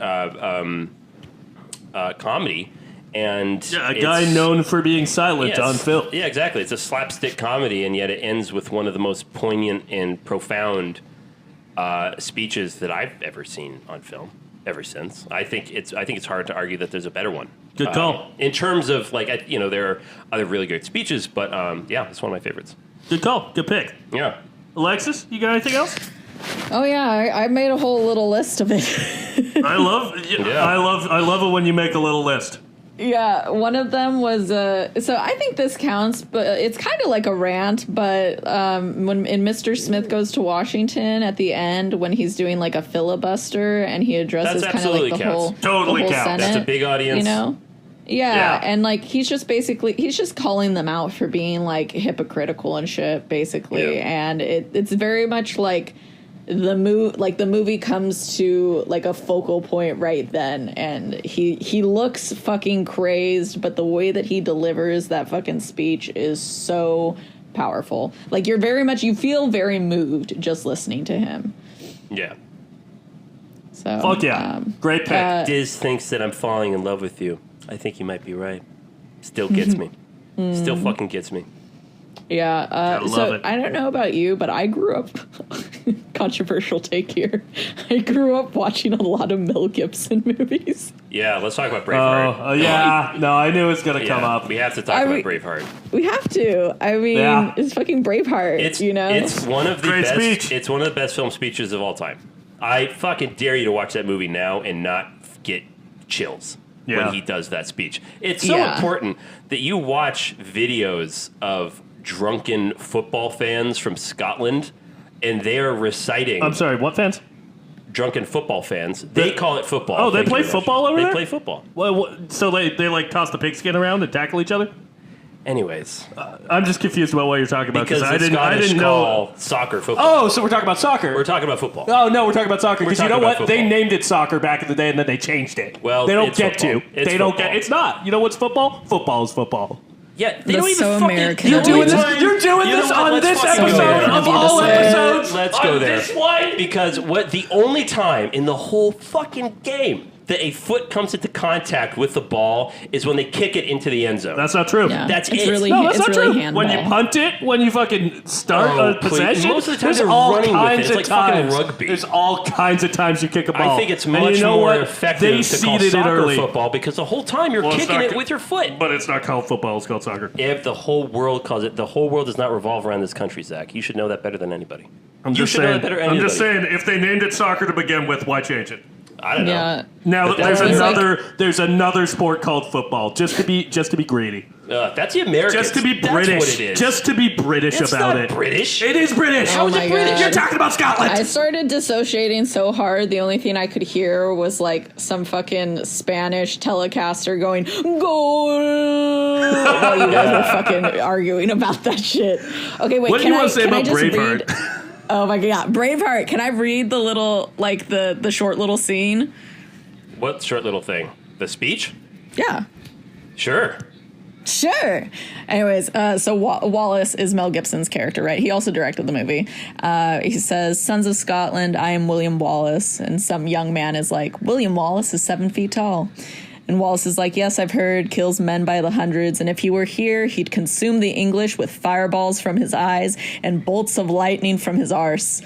comedy. And a guy known for being silent on film. Yeah, exactly. It's a slapstick comedy, and yet it ends with one of the most poignant and profound speeches that I've ever seen on film ever since. I think it's hard to argue that there's a better one. Good call. In terms of, like, there are other really great speeches, but it's one of my favorites. Good call. Good pick. Yeah. Alexis, you got anything else? Oh yeah, I made a whole little list of it. I love it when you make a little list. Yeah, one of them was so I think this counts, but it's kind of like a rant. But when in Mr. Smith Goes to Washington at the end, when he's doing like a filibuster and he addresses kind of like the whole Senate, that's a big audience, you know. Yeah, and like he's just calling them out for being like hypocritical and shit, basically, and it's very much like the movie comes to like a focal point right then, and he looks fucking crazed, but the way that he delivers that fucking speech is so powerful. Like you feel very moved just listening to him. Yeah. So fuck yeah, great pick. Diz thinks that I'm falling in love with you. I think you might be right. Still gets me. Still fucking gets me. Yeah. So I don't know about you, but I grew up. Controversial take here. I grew up watching a lot of Mel Gibson movies. Yeah, let's talk about Braveheart. Oh, yeah. No, I knew it was going to come up. We have to talk about Braveheart. We have to. I mean, it's fucking Braveheart. It's one of the great best. Speech. It's one of the best film speeches of all time. I fucking dare you to watch that movie now and not get chills. When he does that speech. It's so important that you watch videos of drunken football fans from Scotland, and they are reciting... I'm sorry, what fans? Drunken football fans. They call it football. Oh, they play football over there? They play football. Well, so they like toss the pigskin around and tackle each other? Anyways. I'm just confused about what you're talking about, because I didn't know soccer football. Oh, so we're talking about soccer. We're talking about football. Oh, no, we're talking about soccer. Because you know what? Football. They named it soccer back in the day, and then they changed it. Well, they don't it's get football. to. They don't get. It's not. You know what's football? Football is football. Yeah, they That's don't even so fucking... American. You're doing this on this episode of all episodes. Let's go there. Because the only time in the whole fucking game that a foot comes into contact with the ball is when they kick it into the end zone. That's not true. Yeah, That's it's it. really, No, that's it's not really true. handball. When you punt it, when you fucking start a possession, Most of the time there's they're all running with it. kinds It's of like fucking times. rugby. There's all kinds of times you kick a ball. I think it's And much you know more what? effective They to call seeded it soccer early. football because the whole time you're Well, it's kicking not it with your foot. But it's not called football, it's called soccer. If the whole world calls it, the whole world does not revolve around this country, Zach. You should know that better than anybody. I'm just saying, if they named it soccer to begin with, why change it? I don't know. Yeah. Now But there's another sport called football. Just to be greedy. That's the Americans. Just to be British. That's what it is. Just to be British it's about not it. British. It is British. Oh my God. You're talking about Scotland. I started dissociating so hard, the only thing I could hear was like some fucking Spanish telecaster going, "Goal!" while you guys were fucking arguing about that shit. Okay, wait. What do you want to say about Braveheart? Oh my God, Braveheart! Can I read the little, like the short little scene? What short little thing? The speech? Yeah. Sure. Sure. Anyways, so Wallace is Mel Gibson's character, right? He also directed the movie. He says, "Sons of Scotland, I am William Wallace." And some young man is like, "William Wallace is 7 feet tall." And Wallace is like, "Yes, I've heard, kills men by the hundreds. And if he were here, he'd consume the English with fireballs from his eyes and bolts of lightning from his arse.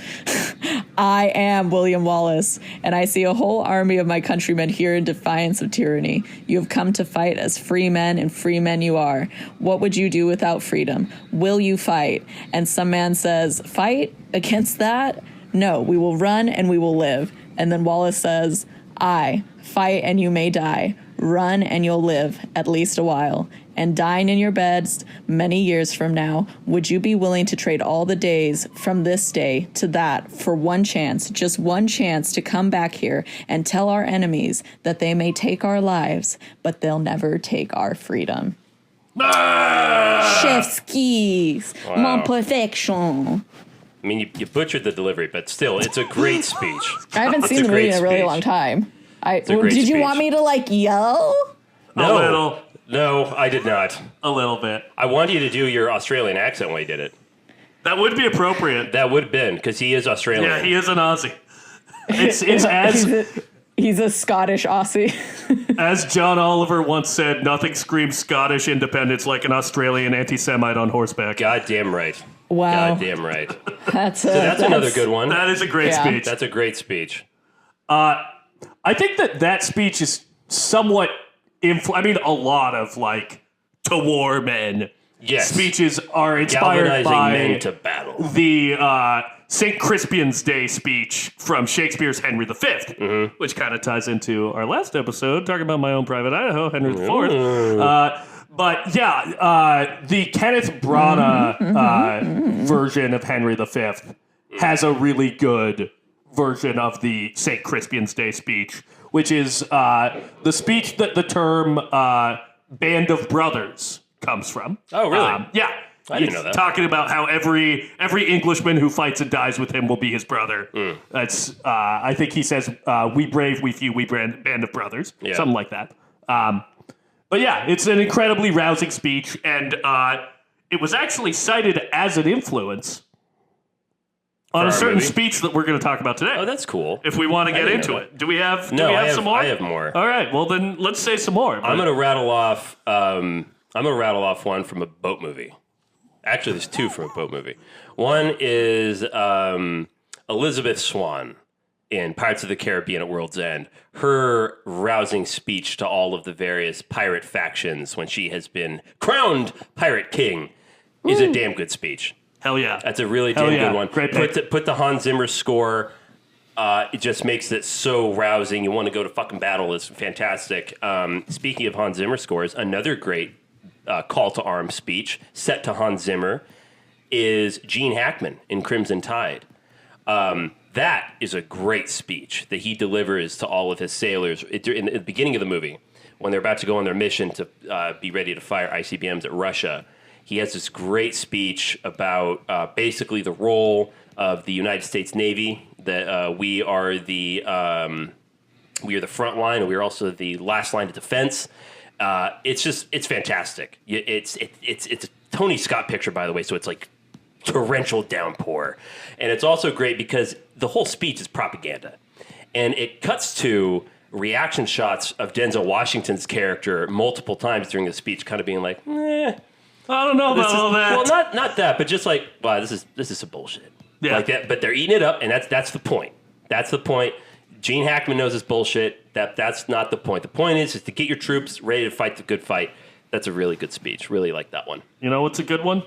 I am William Wallace, and I see a whole army of my countrymen here in defiance of tyranny. You have come to fight as free men, and free men you are. What would you do without freedom? Will you fight?" And some man says, "Fight against that? No, we will run and we will live." And then Wallace says, "I fight and you may die. Run and you'll live at least a while. And dying in your beds many years from now, would you be willing to trade all the days from this day to that for one chance, just one chance to come back here and tell our enemies that they may take our lives, but they'll never take our freedom?" Chef's keys, mon perfection. I mean, you butchered the delivery, but still, it's a great speech. I haven't seen the movie in a really long time. It's a great did you speech. want me to like yell? No. A little. No, I did not. A little bit. I wanted you to do your Australian accent when you did it. That would be appropriate. That would have been, because he is Australian. Yeah, he is an Aussie. It's as He's a Scottish Aussie. as John Oliver once said, nothing screams Scottish independence like an Australian anti-Semite on horseback. Goddamn right. Wow. Goddamn right. That's Another good one. That is a great Yeah. speech. That's a great speech. I think that speech is somewhat a lot of like to war men speeches are inspired Galvanizing by men to battle. the St. Crispian's Day speech from Shakespeare's Henry V, which kind of ties into our last episode, talking about my own private Idaho, Henry IV. But yeah, the Kenneth Branagh version of Henry V has a really good version of the St. Crispian's Day speech, which is the speech that the term Band of Brothers comes from. Oh, really? Yeah. I didn't know that. Talking about how every Englishman who fights and dies with him will be his brother. That's I think he says, "We brave, we few, we band of brothers," something like that. But yeah, it's an incredibly rousing speech, and it was actually cited as an influence on a certain speech that we're going to talk about today. Oh, that's cool. If we want to get into it, do we have some more? I have more. All right, well then let's say some more. I'm going to rattle off. I'm going to rattle off one from a boat movie. Actually, there's two from a boat movie. One is Elizabeth Swann in Pirates of the Caribbean at World's End. Her rousing speech to all of the various pirate factions when she has been crowned Pirate King is a damn good speech. Hell yeah. That's a really damn good one. Great pick. Put the Hans Zimmer score. It just makes it so rousing. You want to go to fucking battle. It's fantastic. Speaking of Hans Zimmer scores, another great call to arms speech set to Hans Zimmer is Gene Hackman in Crimson Tide. That is a great speech that he delivers to all of his sailors in the beginning of the movie when they're about to go on their mission to be ready to fire ICBMs at Russia. He has this great speech about basically the role of the United States Navy, that we are the front line, and we are also the last line of defense. It's fantastic. It's a Tony Scott picture, by the way, so it's like torrential downpour. And it's also great because the whole speech is propaganda. And it cuts to reaction shots of Denzel Washington's character multiple times during the speech, kind of being like, I don't know about all that. Well, not that, but just like, wow, this is some bullshit. Yeah. Like that, but they're eating it up, and that's the point. That's the point. Gene Hackman knows it's bullshit. That's not the point. The point is to get your troops ready to fight the good fight. That's a really good speech. Really like that one. You know what's a good one?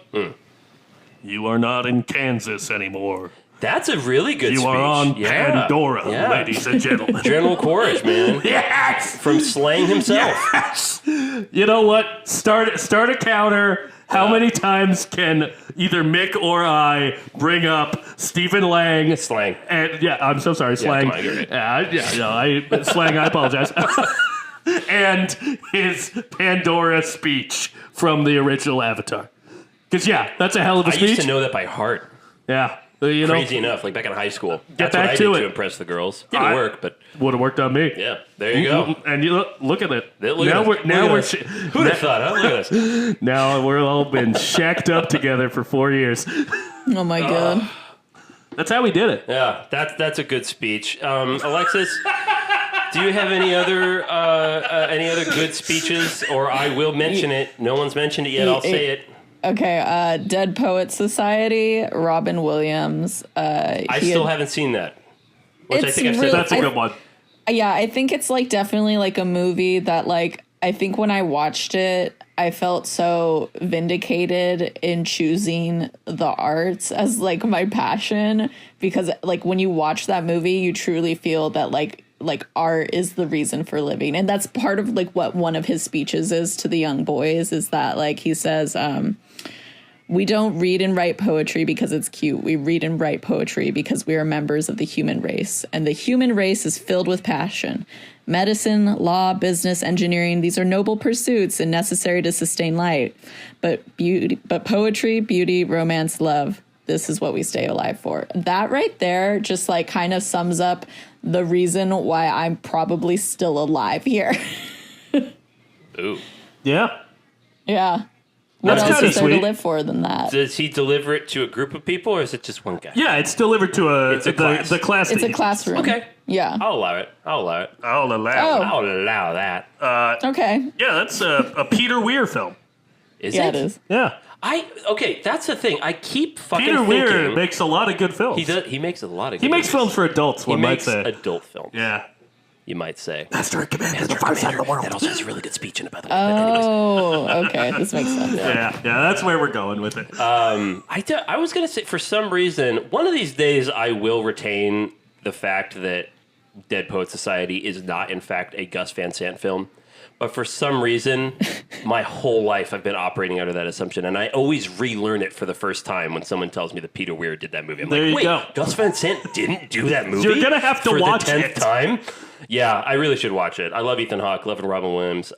You are not in Kansas anymore. That's a really good speech. You are on Pandora, ladies and gentlemen. General Quaritch, man. Yes! From Slang himself. Yes! You know what? Start a counter. How many times can either Mick or I bring up Stephen Lang? Slang. And I'm so sorry, Slang. Come on, you're right. Slang, I apologize. And his Pandora speech from the original Avatar. Because, that's a hell of a speech. I used to know that by heart. Yeah. Crazy enough, like back in high school. That's what I did to impress the girls. Didn't work, but would have worked on me. Yeah, there you go. And you look at it. Who'd have thought? Huh? Look at us. Now we're all been shacked up together for 4 years. Oh my god. That's how we did it. Yeah, that's a good speech. Alexis, do you have any other good speeches? Or I will mention it. No one's mentioned it yet. I'll say it. Okay, Dead Poets Society, Robin Williams. I still haven't seen that. Which I think I've said that's a good one. Yeah, I think it's like definitely like a movie that like I think when I watched it, I felt so vindicated in choosing the arts as like my passion, because like when you watch that movie, you truly feel that like art is the reason for living. And that's part of like what one of his speeches is to the young boys, is that like he says, we don't read and write poetry because it's cute. We read and write poetry because we are members of the human race. And the human race is filled with passion. Medicine, law, business, engineering, these are noble pursuits and necessary to sustain life. But poetry, beauty, romance, love, this is what we stay alive for. That right there just like kind of sums up the reason why I'm probably still alive here. Ooh. Yeah. Yeah. What That's else is there sweet. to live for than that? Does he deliver it to a group of people, or is it just one guy? Yeah, it's delivered to the class. It's a classroom. Okay. Yeah. I'll allow it. I'll allow I'll allow that. Okay. Yeah, that's a Peter Weir film. Is Yeah, it? it is. Yeah. That's the thing. I keep fucking Peter thinking. Weir makes a lot of good films. He does. He makes a lot of. He good makes movies. films for adults. He One might makes say. adult films. Yeah. you might say. Master and Commander, the far side of the world. That also has a really good speech in it, by the way. Oh, okay. This makes sense. Yeah, that's where we're going with it. I was going to say, for some reason, one of these days I will retain the fact that Dead Poet Society is not, in fact, a Gus Van Sant film. But for some reason, my whole life I've been operating under that assumption, and I always relearn it for the first time when someone tells me that Peter Weir did that movie. I'm There like, you wait, go. Gus Van Sant didn't do that movie? You're gonna have to for watch the 10th it. time? Yeah, I really should watch it. I love Ethan Hawke, love Robin Williams.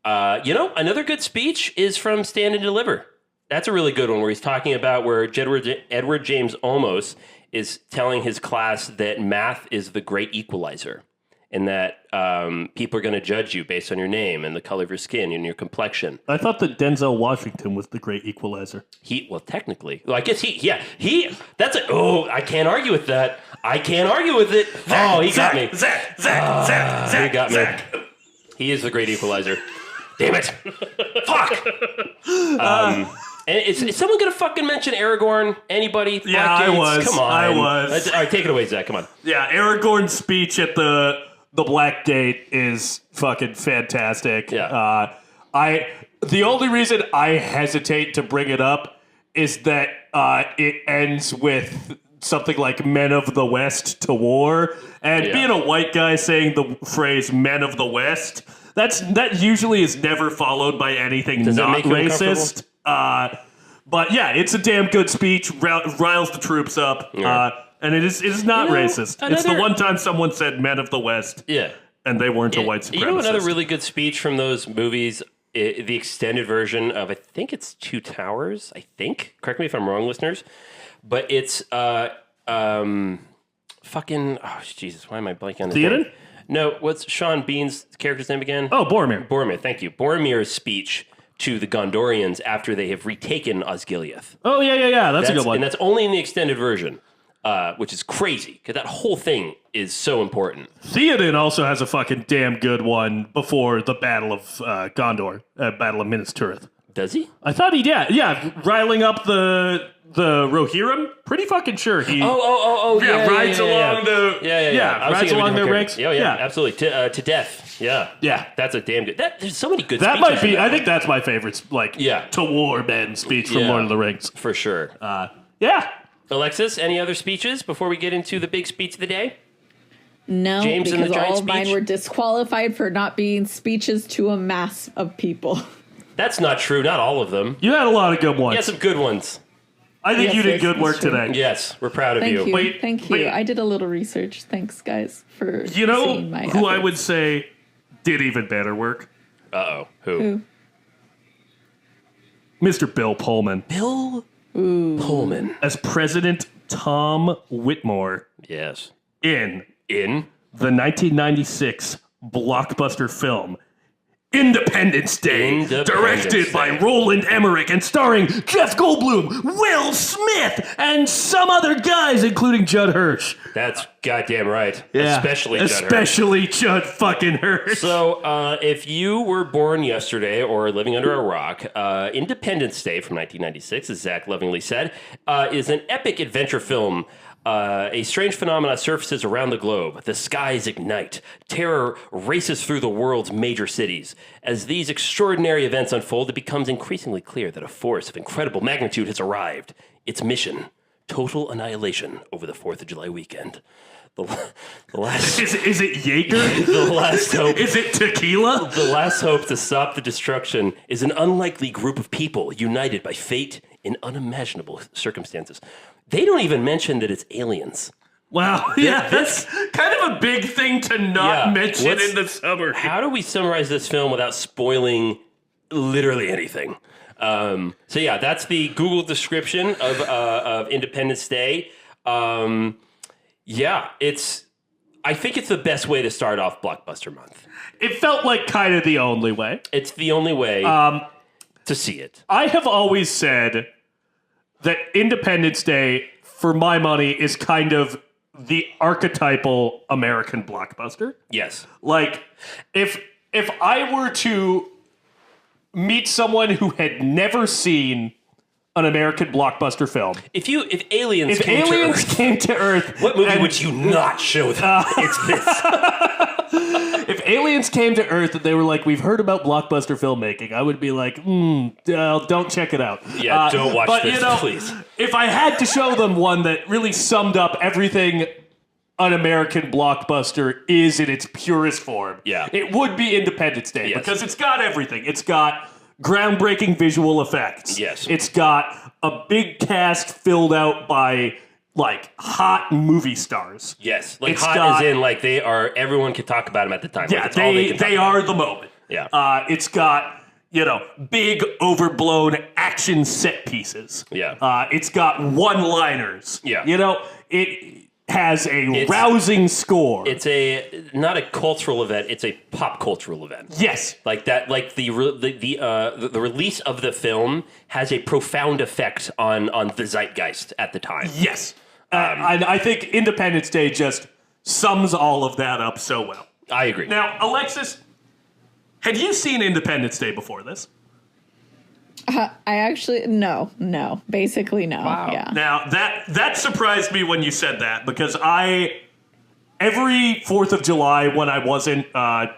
Another good speech is from Stand and Deliver. That's a really good one where he's talking about where Edward James Olmos is telling his class that math is the great equalizer. And that people are going to judge you based on your name and the color of your skin and your complexion. I thought that Denzel Washington was the great equalizer. Technically. Well, I guess I can't argue with that. I can't argue with it. He got me. Zach. He got me. He is the great equalizer. Damn it. Fuck. And is someone going to fucking mention Aragorn? Anybody? Yeah, I was. Come on. I was. All right, take it away, Zach. Come on. Yeah, Aragorn's speech at the Black Gate is fucking fantastic. Yeah. The only reason I hesitate to bring it up is that it ends with something like "Men of the West to war," and being a white guy saying the phrase "Men of the West," that usually is never followed by anything not racist. But yeah, it's a damn good speech. Riles the troops up. Yeah. And it is not racist. It's the one time someone said "Men of the West," and they weren't a white supremacist. You know another really good speech from those movies, the extended version of, I think it's Two Towers, I think. Correct me if I'm wrong, listeners. But it's Jesus, why am I blanking on the name? Theoden? No, what's Sean Bean's character's name again? Oh, Boromir. Boromir, thank you. Boromir's speech to the Gondorians after they have retaken Osgiliath. Oh, yeah. That's a good one. And that's only in the extended version. Which is crazy, because that whole thing is so important. Theoden also has a fucking damn good one before the Battle of Gondor, Battle of Minas Tirith. Does he? I thought he did. Yeah, riling up the Rohirrim. Pretty fucking sure he. Rides along the. Rides along their ranks. Yeah, absolutely. To death. Yeah. That's a damn good. There's so many good. That speeches might be. in that I think that's my favorite. To war men speech from Lord of the Rings for sure. Alexis, any other speeches before we get into the big speech of the day? No, James because and the giant all of mine speech? were disqualified for not being speeches to a mass of people. That's not true. Not all of them. You had a lot of good ones. You had some good ones. I think you did good work true. today. Yes, we're proud of Thank you. you. Thank you. I did a little research. Thanks, guys, for You know seeing my who I efforts. would say did even better work? Who? Mr. Bill Pullman. Bill Pullman. As President Tom Whitmore Yes. in In? the 1996 blockbuster film Independence Day, directed by Roland Emmerich and starring Jeff Goldblum, Will Smith, and some other guys, including Judd Hirsch. That's goddamn right. Yeah. Especially Judd fucking Hirsch. So, if you were born yesterday or living under a rock, Independence Day from 1996, as Zach lovingly said, is an epic adventure film. A strange phenomena surfaces around the globe. The skies ignite. Terror races through the world's major cities. As these extraordinary events unfold, it becomes increasingly clear that a force of incredible magnitude has arrived. Its mission, total annihilation over the 4th of July weekend. The last... Is it Jaeger? The last hope... Is it tequila? The last hope to stop the destruction is an unlikely group of people united by fate in unimaginable circumstances. They don't even mention that it's aliens. Wow. Yeah, that's kind of a big thing to not mention in the summer. How do we summarize this film without spoiling literally anything? That's the Google description of Independence Day. I think it's the best way to start off Blockbuster Month. It felt like kind of the only way. It's the only way to see it. I have always said that Independence Day, for my money, is kind of the archetypal American blockbuster. Yes. Like, if I were to meet someone who had never seen an American blockbuster film. If aliens came to Earth, what movie would you not show them? It's this. If aliens came to Earth and they were like, we've heard about blockbuster filmmaking, I would be like, don't check it out. Yeah, don't watch this, please. If I had to show them one that really summed up everything an American blockbuster is in its purest form, it would be Independence Day, because it's got everything. It's got groundbreaking visual effects. Yes. It's got a big cast filled out by like hot movie stars. Yes, like hot as in like they are. Everyone can talk about them at the time. Yeah, like they are the moment. Yeah. It's got big overblown action set pieces. Yeah. It's got one-liners. Yeah. It has a rousing score. It's not a cultural event. It's a pop cultural event. Yes, like that. Like the release of the film has a profound effect on the zeitgeist at the time. Yes. I think Independence Day just sums all of that up so well. I agree. Now, Alexis, had you seen Independence Day before this? I actually, no, basically no. Wow. Yeah. Now, that surprised me when you said that, because every 4th of July when I wasn't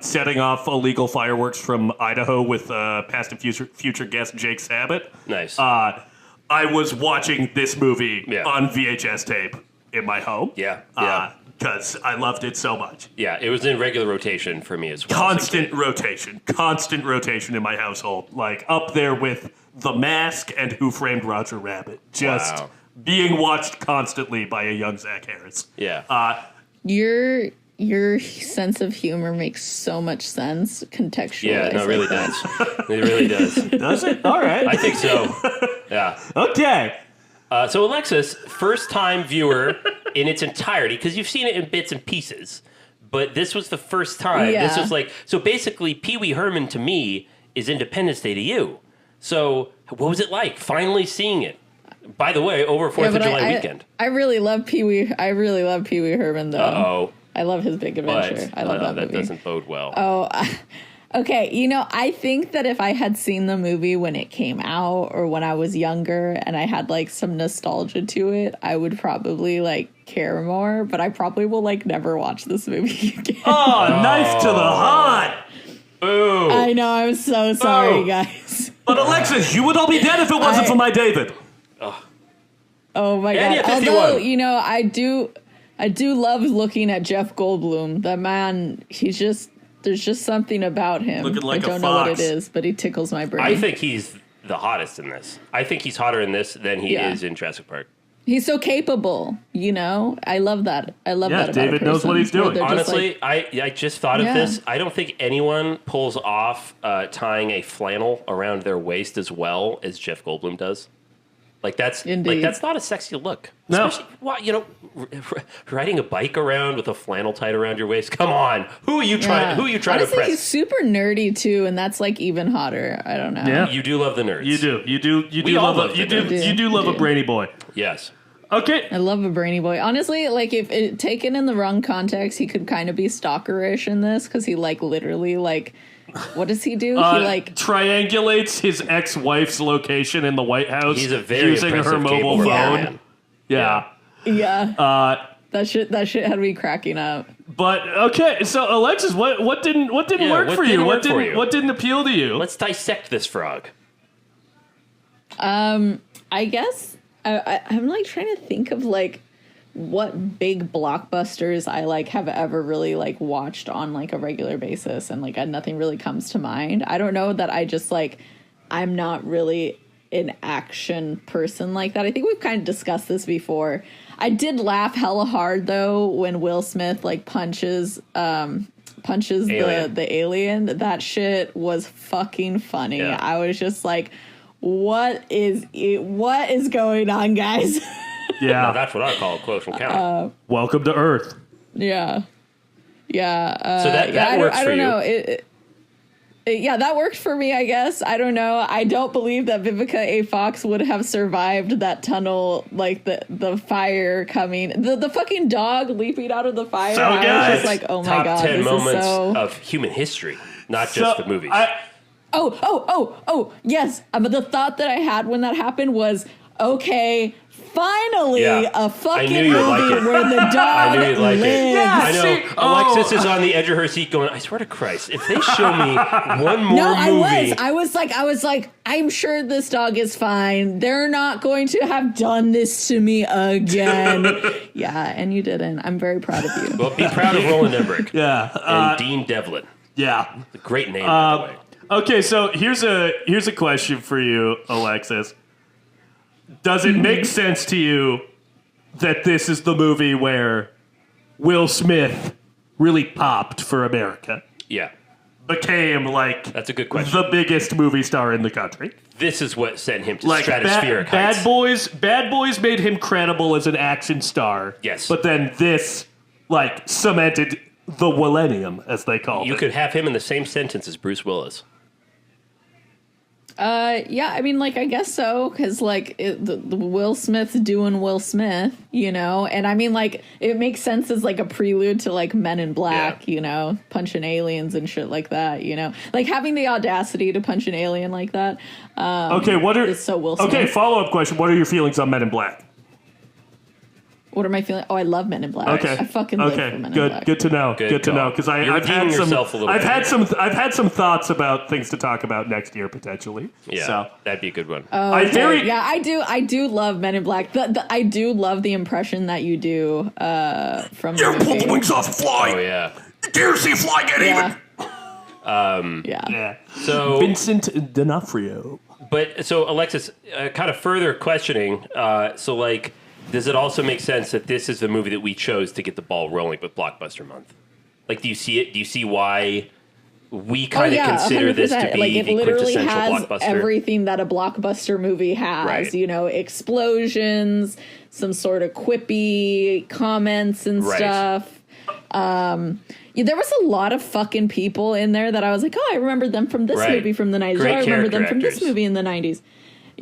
setting off illegal fireworks from Idaho with past and future guest Jake Sabat. Nice. I was watching this movie on VHS tape in my home. Yeah. Because I loved it so much. Yeah, it was in regular rotation for me as well. Constant rotation in my household. Like up there with The Mask and Who Framed Roger Rabbit. Just being watched constantly by a young Zach Harris. Yeah. Your sense of humor makes so much sense contextually. Yeah, no, it really does. It really does. Does it? All right. I think so. Yeah. Okay. So Alexis, first-time viewer in its entirety, because you've seen it in bits and pieces, but this was the first time. Yeah. This was like, so basically, Pee Wee Herman to me is Independence Day to you. So what was it like finally seeing it? By the way, over 4th of July weekend. I really love Pee Wee. I really love Pee Wee Herman, though. Uh-oh. I love his Big Adventure. I love that movie. That doesn't bode well. Oh, okay. I think that if I had seen the movie when it came out or when I was younger and I had like some nostalgia to it, I would probably like care more, but I probably will like never watch this movie again. Oh, knife to the heart. Ooh. I know. I'm so sorry, guys. But Alexis, you would all be dead if it wasn't for my David. Oh my And God. yeah, Although, I do love looking at Jeff Goldblum. That man, there's just something about him. Looking like I a don't know what fox. it is, but he tickles my brain. I think he's the hottest in this. I think he's hotter in this than he is in Jurassic Park. He's so capable, I love that. I love that about David a knows what person, he's doing. where they're just Honestly, like, I just thought of this. I don't think anyone pulls off tying a flannel around their waist as well as Jeff Goldblum does. Like that's not a sexy look. No. Especially, riding a bike around with a flannel tied around your waist. Come on, who are you trying to Honestly, impress? he's super nerdy too, and that's like even hotter. I don't know. Yeah. You do love the nerds. You do We all love you the nerds. do love a brainy boy. Yes. Okay. I love a brainy boy. Honestly, like if it taken in the wrong context, he could kind of be stalkerish in this because he like literally like. What does he do? He like triangulates his ex-wife's location in the White House. He's a very using her impressive mobile cable phone. man. Yeah. that shit had me cracking up. But okay, so Alexis, what didn't work for you? What didn't appeal to you? Let's dissect this frog. I guess I'm like trying to think of like what big blockbusters I like have ever really like watched on like a regular basis, and like nothing really comes to mind. I don't know that I just like I'm not really an action person like that. I think we've kind of discussed this before. I did laugh hella hard though when Will Smith like punches alien. the alien. That shit was fucking funny. Yeah. I was just like, what is going on, guys? Yeah. Now that's what I call a close encounter. Welcome to Earth. Yeah. So that works I for don't you. know. Yeah, that worked for me, I guess. I don't know. I don't believe that Vivica A. Fox would have survived that tunnel, like the fire coming. The fucking dog leaping out of the fire. So I was guys, just like, oh my Top God. 10 this moments is so... of human history, not just the movies. Yes. But the thought that I had when that happened was, okay, finally a fucking movie where the dog lives. Yeah, I know. see, Alexis is on the edge of her seat going, I swear to Christ, if they show me one more movie. I was like, I'm sure this dog is fine. They're not going to have done this to me again. Yeah, and you didn't. I'm very proud of you. Well, be proud of Roland Emmerich. Yeah. And Dean Devlin. Yeah. It's a great name, by the way. Okay, so here's a question for you, Alexis. Does it make sense to you that this is the movie where Will Smith really popped for America? Yeah. Became, like, that's a good question. The biggest movie star in the country. This is what sent him to like stratospheric heights. Bad Boys made him credible as an action star. Yes. But then this, like, cemented the millennium, as they call it. You could have him in the same sentence as Bruce Willis. Yeah, I mean, like, I guess so, because, like, the Will Smith's doing Will Smith, you know? And, I mean, like, it makes sense as, like, a prelude to, like, Men in Black, you know? Punching aliens and shit like that, you know? Like, having the audacity to punch an alien like that is so Will Smith. Okay, follow-up question. What are your feelings on Men in Black? What are my feelings? Oh, I love Men in Black. Okay. I fucking live for Men in Black. Good to know. Good to know, because I've had some thoughts about things to talk about next year potentially. Yeah, so that'd be a good one. I do love Men in Black. I do love the impression that you do from. You pull the wings off a fly. Oh yeah. You dare see a fly get even? Yeah. So Vincent D'Onofrio. But so Alexis, kind of further questioning. So like. Does it also make sense that this is the movie that we chose to get the ball rolling with Blockbuster Month? Like, do you see it? Do you see why we kind of consider 100%. this to be like, it the literally quintessential has blockbuster? everything that a blockbuster movie has. Right. You know, explosions, some sort of quippy comments and stuff. There was a lot of fucking people in there that I was like, oh, I remember them from this movie from the 90s. Great I remember them from character this movie in the 90s.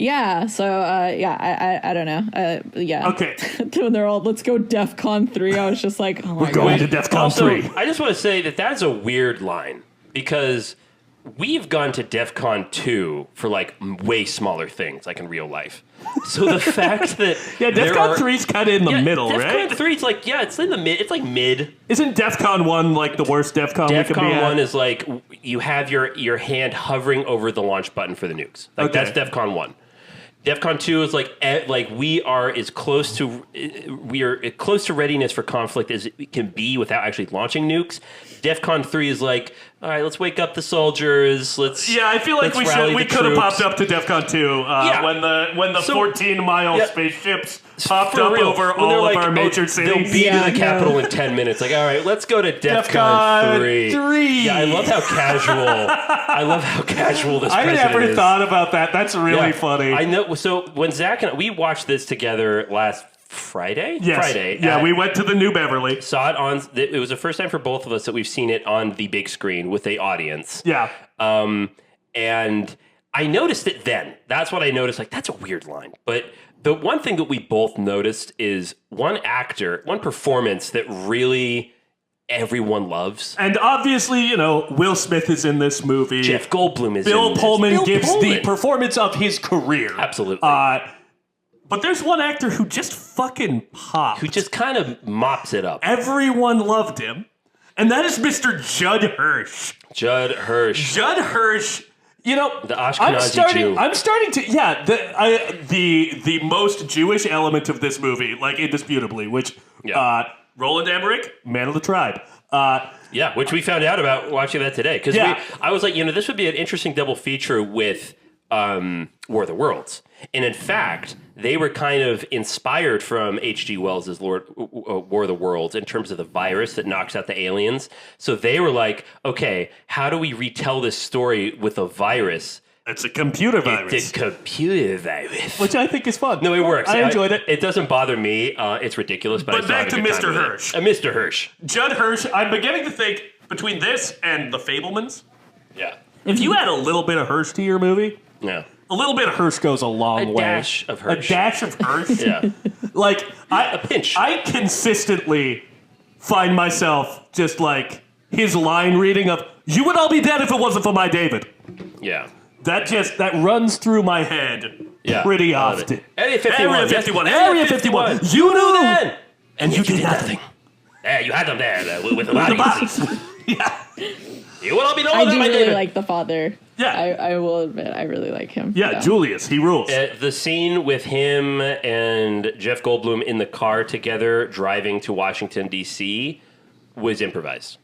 Yeah, so, I don't know. Yeah. Okay. When they're all, let's go DEFCON 3, I was just like, oh my We're going God. to DEFCON Also, 3. I just want to say that that's a weird line because we've gone to DEFCON 2 for like way smaller things, like in real life. So the fact that DEFCON 3 is kind of in the middle, right? DEFCON 3 is like, it's in the mid. It's like mid. Isn't DEFCON 1 like the worst DEFCON we could be DEFCON at? 1 is like you have your hand hovering over the launch button for the nukes. Like that's DEFCON 1. DEFCON 2 is like we are close to readiness for conflict as it can be without actually launching nukes. DEFCON 3 is like, all right, let's wake up the soldiers. I feel like we could have popped up to DEFCON 2 when the 14-mile spaceships popped up over all of our major cities. They'll be to the Capitol in 10 minutes. Like, all right, let's go to DEFCON 3. Yeah, I love how casual this president is. I never thought about that. That's really funny. I know. So when Zach and we watched this together last Friday? Yes. Friday. Yeah, we went to the New Beverly. Saw it on. It was the first time for both of us that we've seen it on the big screen with a audience. Yeah. And I noticed it then. That's what I noticed. Like, that's a weird line. But the one thing that we both noticed is one performance that really everyone loves. And obviously, Will Smith is in this movie. Jeff Goldblum is Bill in this. Pullman gives the performance of his career. Absolutely. But there's one actor who just fucking popped. Who just kind of mops it up. Everyone loved him. And that is Mr. Judd Hirsch. Judd Hirsch. The Ashkenazi Jew. I'm starting to, the most Jewish element of this movie, like indisputably, which Roland Emmerich, man of the tribe. Which we found out about watching that today. Because I was like, this would be an interesting double feature with War of the Worlds. And in fact, they were kind of inspired from H.G. Wells' War of the Worlds in terms of the virus that knocks out the aliens. So they were like, okay, how do we retell this story with a virus? It's a computer virus. It's a computer virus. Which I think is fun. No, it works. I enjoyed it. It doesn't bother me. It's ridiculous, but back to Mr. Hirsch. Mr. Hirsch. Judd Hirsch, I'm beginning to think between this and The Fabelmans, if you add a little bit of Hirsch to your movie, a little bit of Hirsch goes a long way. A dash of Hirsch. A dash of Hirsch? Like, a pinch. I consistently find myself just like his line reading of, "You would all be dead if it wasn't for my David." Yeah. That runs through my head pretty often. Area 51. Area 51. Area 51. You knew that, and you did nothing. Yeah, you had them there with the bodies. Yeah. You will all be known I as do my really David. like the father. Yeah. I will admit, I really like him. Yeah, so. Julius, he rules. The scene with him and Jeff Goldblum in the car together driving to Washington, D.C. was improvised.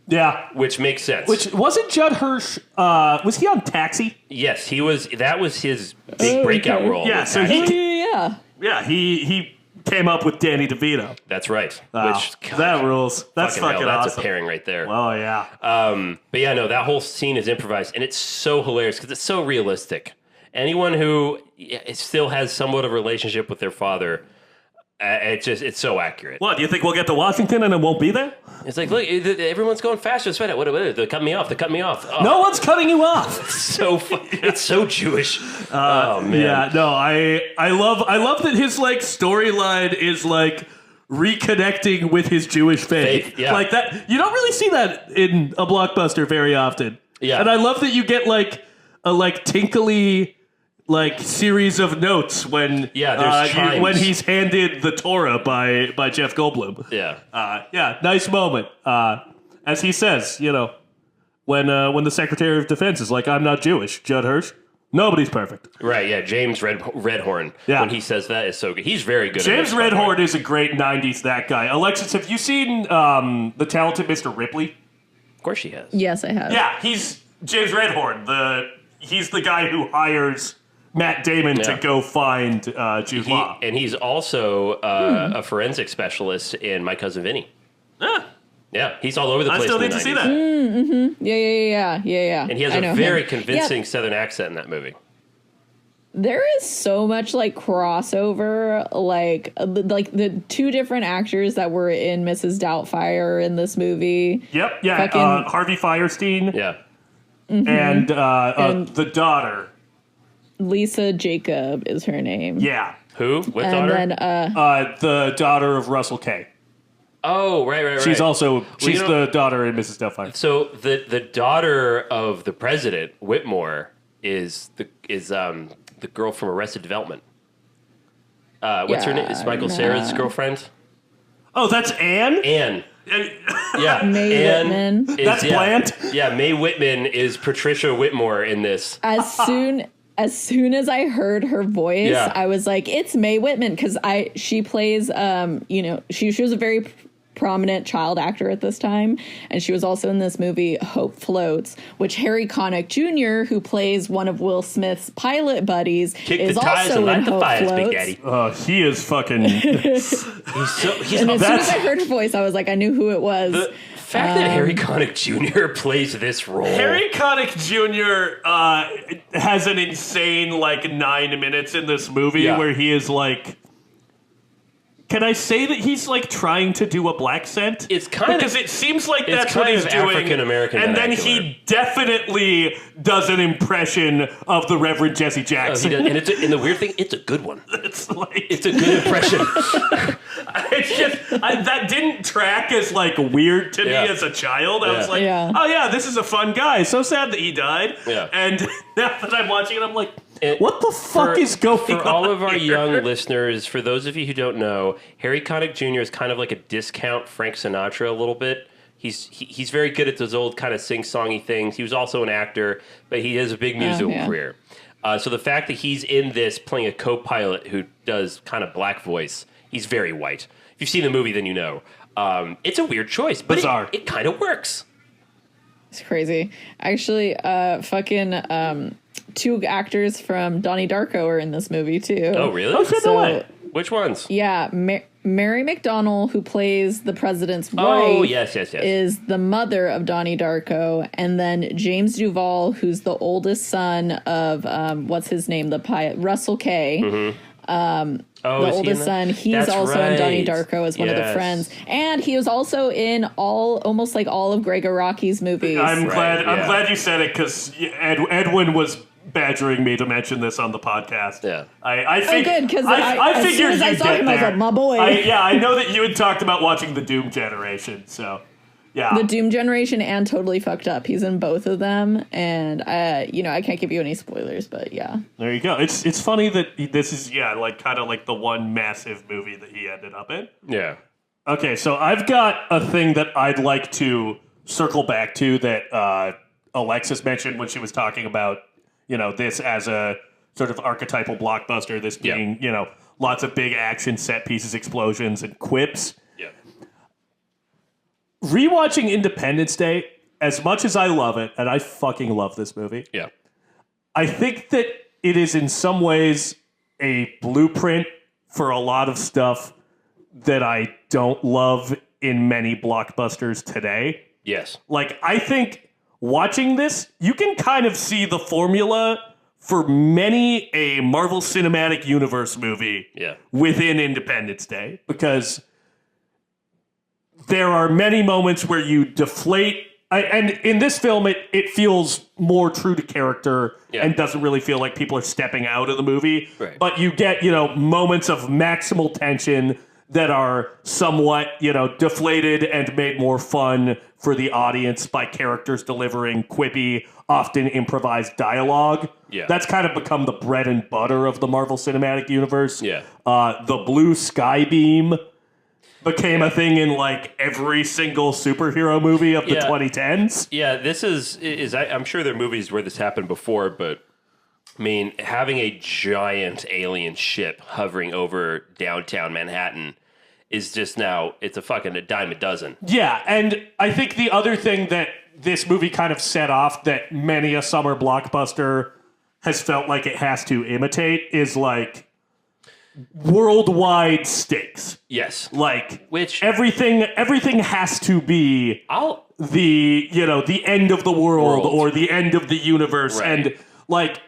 Yeah. Which makes sense. Which, wasn't Judd Hirsch, was he on Taxi? Yes, he was. That was his big breakout role. Yeah, so he came up with Danny DeVito. That's right. Wow. Which, God, that rules. That's fucking hell, that's awesome. a pairing right there. Oh, yeah. But yeah, no, that whole scene is improvised, and it's so hilarious because it's so realistic. Anyone who still has somewhat of a relationship with their father, it's so accurate. What, do you think we'll get to Washington and it won't be there? It's like, look, everyone's going faster. What? They're cutting me off. Oh, No one's cutting you off. it's so Jewish. Oh man. Yeah, no, I love that his like storyline is like reconnecting with his Jewish faith. Yeah. Like that, you don't really see that in a blockbuster very often. Yeah. And I love that you get like a like tinkly like series of notes when there's chimes. when he's handed the Torah by Jeff Goldblum. Yeah. Nice moment. As he says, when the Secretary of Defense is like, "I'm not Jewish," Judd Hirsch, nobody's perfect. Right, yeah, James Redhorn. Yeah. When he says that is so good. He's very good. James at this, Redhorn is a great 90s that guy. Alexis, have you seen The Talented Mr. Ripley? Of course she has. Yes, I have. Yeah, he's James Redhorn. He's the guy who hires Matt Damon to go find Jude Law. And he's also a forensic specialist in My Cousin Vinny. Yeah, he's all over the place. I still in need the to see 90s. that. Yeah. And he has a very convincing Southern accent in that movie. There is so much like crossover, like the two different actors that were in Mrs. Doubtfire in this movie. Yep, yeah, Harvey Firestein. Yeah. And the daughter. Lisa Jacob is her name. Yeah. Who? What And daughter? then The daughter of Russell K. Oh, right. She's the daughter in Mrs. Doubtfire. So the daughter of the president, Whitmore, is the girl from Arrested Development. What's her name? Is Michael Cera's girlfriend? Oh, that's Anne? Anne. Yeah, Mae Anne Whitman. That's Bland? Yeah, Mae Whitman is Patricia Whitmore in this. As soon as I heard her voice, I was like, "It's Mae Whitman," because she plays, she was a very prominent child actor at this time, and she was also in this movie Hope Floats, which Harry Connick Jr., who plays one of Will Smith's pilot buddies, is also in Hope Floats. Oh, he is fucking. He's and as soon as I heard her voice, I was like, I knew who it was. The fact that Harry Connick Jr. plays this role. Harry Connick Jr. Has an insane 9 minutes in this movie where he is like. Can I say that he's trying to do a black scent? It's kind because it seems like that's what he's doing. African American, and then he definitely does an impression of the Reverend Jesse Jackson. And the weird thing, it's a good one. It's a good impression. It's just that didn't track as weird to me as a child. I was like, oh yeah, this is a fun guy. So sad that he died. Yeah. And now that I'm watching it, I'm like. What the fuck is going on? For all of our here? young listeners, for those of you who don't know, Harry Connick Jr. is kind of like a discount Frank Sinatra a little bit. He's very good at those old kind of sing-songy things. He was also an actor, but he has a big musical career. So the fact that he's in this playing a co-pilot who does kind of black voice, he's very white. If you've seen the movie, then you know. It's a weird choice, but it kind of works. It's crazy. Actually, two actors from Donnie Darko are in this movie too. Oh, really? Oh, shit, no way. Which ones? Yeah, Mary McDonnell, who plays the president's wife. Oh, yes. Is the mother of Donnie Darko, and then James Duvall, who's the oldest son of what's his name, the pilot Russell K. Mm-hmm. The oldest son. He's also in Donnie Darko as one of the friends, and he was also in almost all of Greg Araki's movies. I'm glad you said it because Edwin was badgering me to mention this on the podcast. Yeah, I good because I figured as soon as I saw him, I was like, my boy. I know that you had talked about watching the Doom Generation, so Yeah. The Doom Generation and Totally Fucked Up. He's in both of them, and I can't give you any spoilers, but yeah. There you go. It's funny that this is kind of like the one massive movie that he ended up in. Yeah. Okay, so I've got a thing that I'd like to circle back to that Alexis mentioned when she was talking about this as a sort of archetypal blockbuster. This being lots of big action set pieces, explosions, and quips. Rewatching Independence Day, as much as I love it, and I fucking love this movie, I think that it is in some ways a blueprint for a lot of stuff that I don't love in many blockbusters today. Yes. Like, I think watching this, you can kind of see the formula for many a Marvel Cinematic Universe movie within Independence Day, because there are many moments where you deflate, and in this film, it feels more true to character and doesn't really feel like people are stepping out of the movie. Right. But you get, moments of maximal tension that are somewhat, deflated and made more fun for the audience by characters delivering quippy, often improvised dialogue. Yeah. That's kind of become the bread and butter of the Marvel Cinematic Universe. Yeah. The blue sky beam became a thing in like every single superhero movie of the 2010s. Yeah, this is I'm sure there are movies where this happened before, but I mean, having a giant alien ship hovering over downtown Manhattan is just now, it's a dime a dozen. Yeah, and I think the other thing that this movie kind of set off that many a summer blockbuster has felt like it has to imitate is like worldwide stakes. Yes. Like, which everything has to be the end of the world or the end of the universe. Right. And like,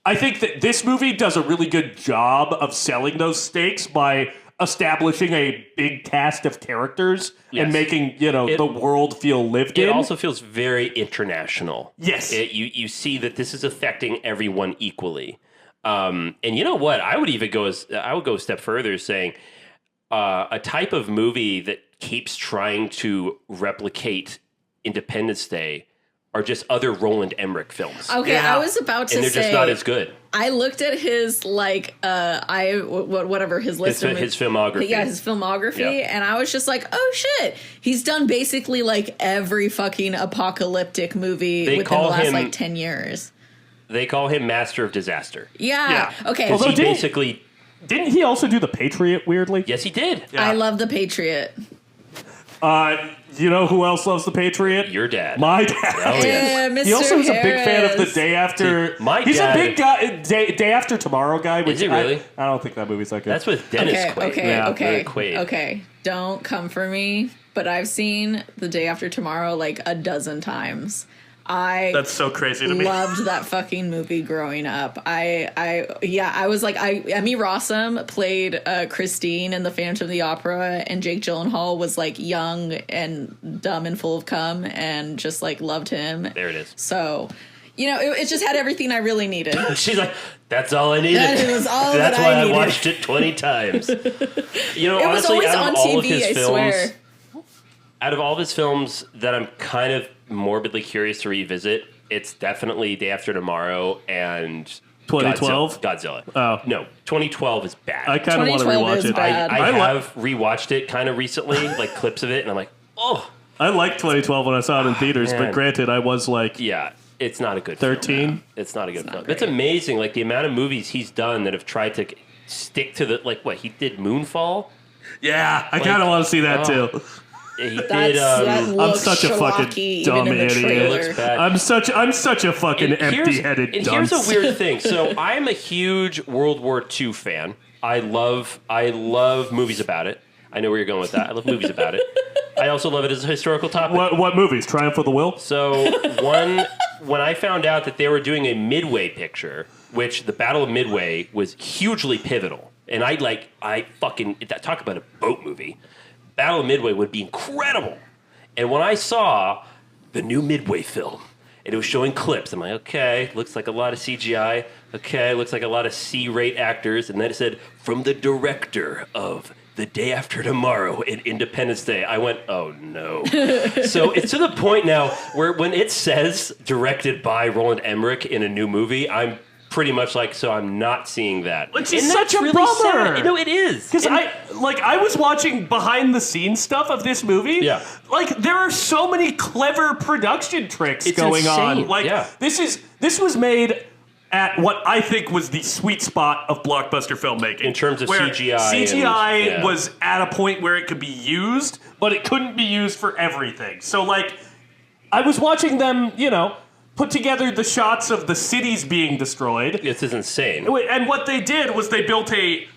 I think that this movie does a really good job of selling those stakes by establishing a big cast of characters and making, the world feel lived in. It also feels very international. Yes. You see that this is affecting everyone equally. And you know what? I would go a step further, saying a type of movie that keeps trying to replicate Independence Day are just other Roland Emmerich films. Okay, I was about to say, and they're just not as good. I looked at his whatever his list of his filmography. Yeah, his filmography, and I was just like, oh shit, he's done basically like every fucking apocalyptic movie within the last 10 years. They call him Master of Disaster. Yeah. Okay. Although Didn't he also do The Patriot, weirdly? Yes, he did. Yeah. I love The Patriot. You know who else loves The Patriot? Your dad. My dad. Oh, yes. Mr. He also is a big fan of The Harris. Day After. He's a big guy, Day After Tomorrow guy. Which is he really? I don't think that movie's that good. That's with Dennis Quaid. Okay. Don't come for me, but I've seen The Day After Tomorrow like a dozen times. That's so crazy to me. Loved that fucking movie growing up. I was like, Emmy Rossum played Christine in The Phantom of the Opera, and Jake Gyllenhaal was like young and dumb and full of cum, and just like loved him. There it is. So, it just had everything I really needed. She's like, that's all I needed. That was all That's that why I needed. I watched it 20 times. It honestly, was always out of on all of TV, his I films, swear. out of all of his films that I'm kind of morbidly curious to revisit, it's definitely Day After Tomorrow and 2012? Godzilla. Oh. No, 2012 is bad. I kind of want to 2012 rewatch is it. bad. I have rewatched it kind of recently, like clips of it, and I'm like, oh. I liked 2012 when I saw it in theaters, but granted, I was like... Yeah, it's not a good 13? film. It's not a good film. great. It's amazing, like the amount of movies he's done that have tried to stick to the, like what, he did Moonfall? Yeah, I kind of want to see that too. He did. That I'm looks such a fucking schlocky, dumb even in the idiot. It trailer. looks bad. I'm such a fucking empty-headed And dunce. here's a weird thing. So I'm a huge World War II fan. I love movies about it. I know where you're going with that. I love movies about it. I also love it as a historical topic. What movies? Triumph of the Will? So when I found out that they were doing a Midway picture, which the Battle of Midway was hugely pivotal, and I fucking talk about a boat movie. Battle of Midway would be incredible. And when I saw the new Midway film, and it was showing clips, I'm like, okay, looks like a lot of CGI, Okay, looks like a lot of C-rate actors. And then it said, from the director of The Day After Tomorrow and Independence Day. I went, oh no. So it's to the point now where when it says directed by Roland Emmerich in a new movie, I'm pretty much like, so I'm not seeing that. Which is such a bummer. Sad. No, it is. Because I was watching behind the scenes stuff of this movie. Yeah. Like, there are so many clever production tricks going on. Like, this was made at what I think was the sweet spot of blockbuster filmmaking. In terms of where CGI. CGI was at a point where it could be used, but it couldn't be used for everything. So, like, I was watching them, put together the shots of the cities being destroyed. This is insane. And what they did was they built a,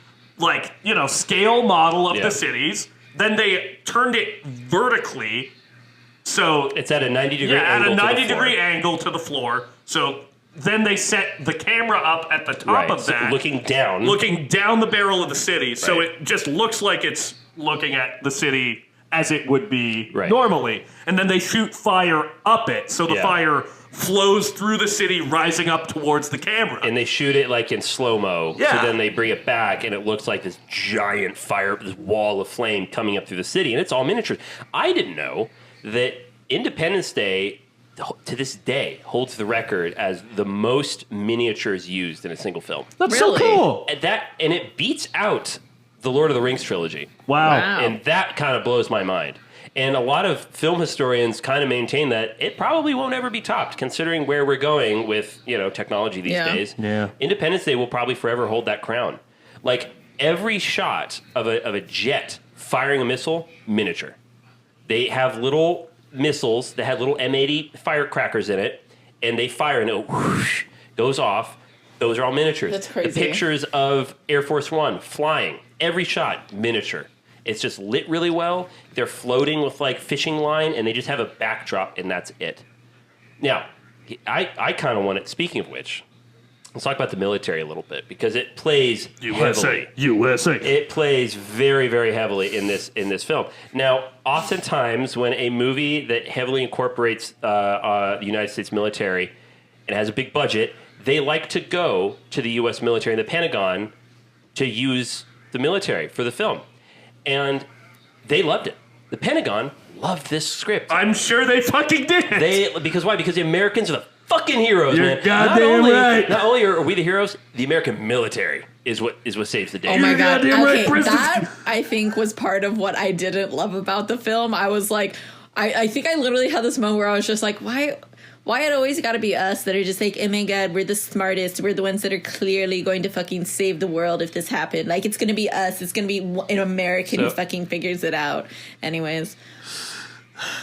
scale model of the cities. Then they turned it vertically. So it's at a 90-degree angle. At a 90-degree angle to the floor. So then they set the camera up at the top of that. So looking down the barrel of the city. Right. So it just looks like it's looking at the city as it would be normally. And then they shoot fire up it. So the fire flows through the city, rising up towards the camera. And they shoot it like in slow-mo. Yeah. So then they bring it back, and it looks like this giant fire, this wall of flame coming up through the city. And it's all miniatures. I didn't know that Independence Day, to this day, holds the record as the most miniatures used in a single film. That's so cool. And it beats out the Lord of the Rings trilogy. Wow. And that kind of blows my mind. And a lot of film historians kind of maintain that it probably won't ever be topped, considering where we're going with, technology these days. Yeah. Independence Day will probably forever hold that crown. Like, every shot of a jet firing a missile, miniature. They have little missiles that have little M80 firecrackers in it, and they fire, and it whoosh, goes off. Those are all miniatures. That's crazy. The pictures of Air Force One flying, every shot, miniature. It's just lit really well. They're floating with fishing line, and they just have a backdrop, and that's it. Now, I kind of want it. Speaking of which, let's talk about the military a little bit, because it plays heavily. USA. It plays very, very heavily in this film. Now, oftentimes when a movie that heavily incorporates the United States military and has a big budget, they like to go to the U.S. military and the Pentagon to use the military for the film. And they loved it. The Pentagon loved this script. I'm sure they fucking did. Because why? Because the Americans are the fucking heroes, You're man. goddamn right. Not only are we the heroes, the American military is what saves the day. Oh my God. goddamn right, Okay, President. that I think was part of what I didn't love about the film. I was like, I think I literally had this moment where I was just like, why it always got to be us that are just like, oh my God, we're the smartest. We're the ones that are clearly going to fucking save the world if this happened. Like, it's going to be us. It's going to be an American who fucking figures it out. Anyways.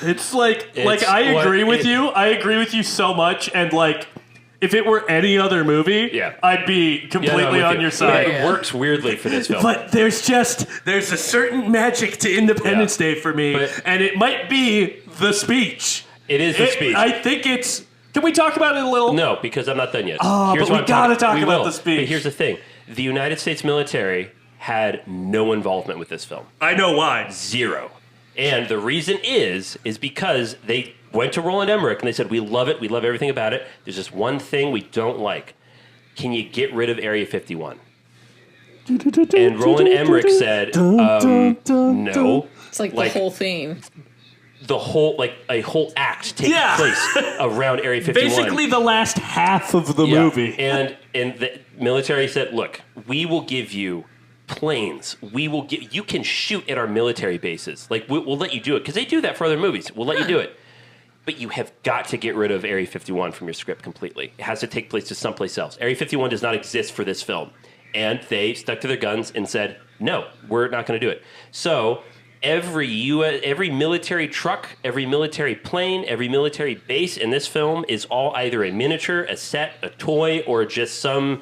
It's I agree with you. I agree with you so much. And if it were any other movie, I'd be completely on your side. It works weirdly for this film. But there's a certain magic to Independence Day for me. And it might be the speech. It is the speech. I think it's... Can we talk about it a little? No, because I'm not done yet. Oh, but we got to talk about the speech. But here's the thing. The United States military had no involvement with this film. I know why. Zero. And the reason is because they went to Roland Emmerich and they said, we love it. We love everything about it. There's just one thing we don't like. Can you get rid of Area 51? And Roland Emmerich said, no. It's like the whole thing. A whole act takes place around Area 51. Basically the last half of the movie. And the military said, look, we will give you planes. You can shoot at our military bases. We'll let you do it, because they do that for other movies. We'll let you do it. But you have got to get rid of Area 51 from your script completely. It has to take place to someplace else. Area 51 does not exist for this film. And they stuck to their guns and said, no, we're not going to do it. So every military truck, every military plane, every military base in this film is all either a miniature, a set, a toy, or just some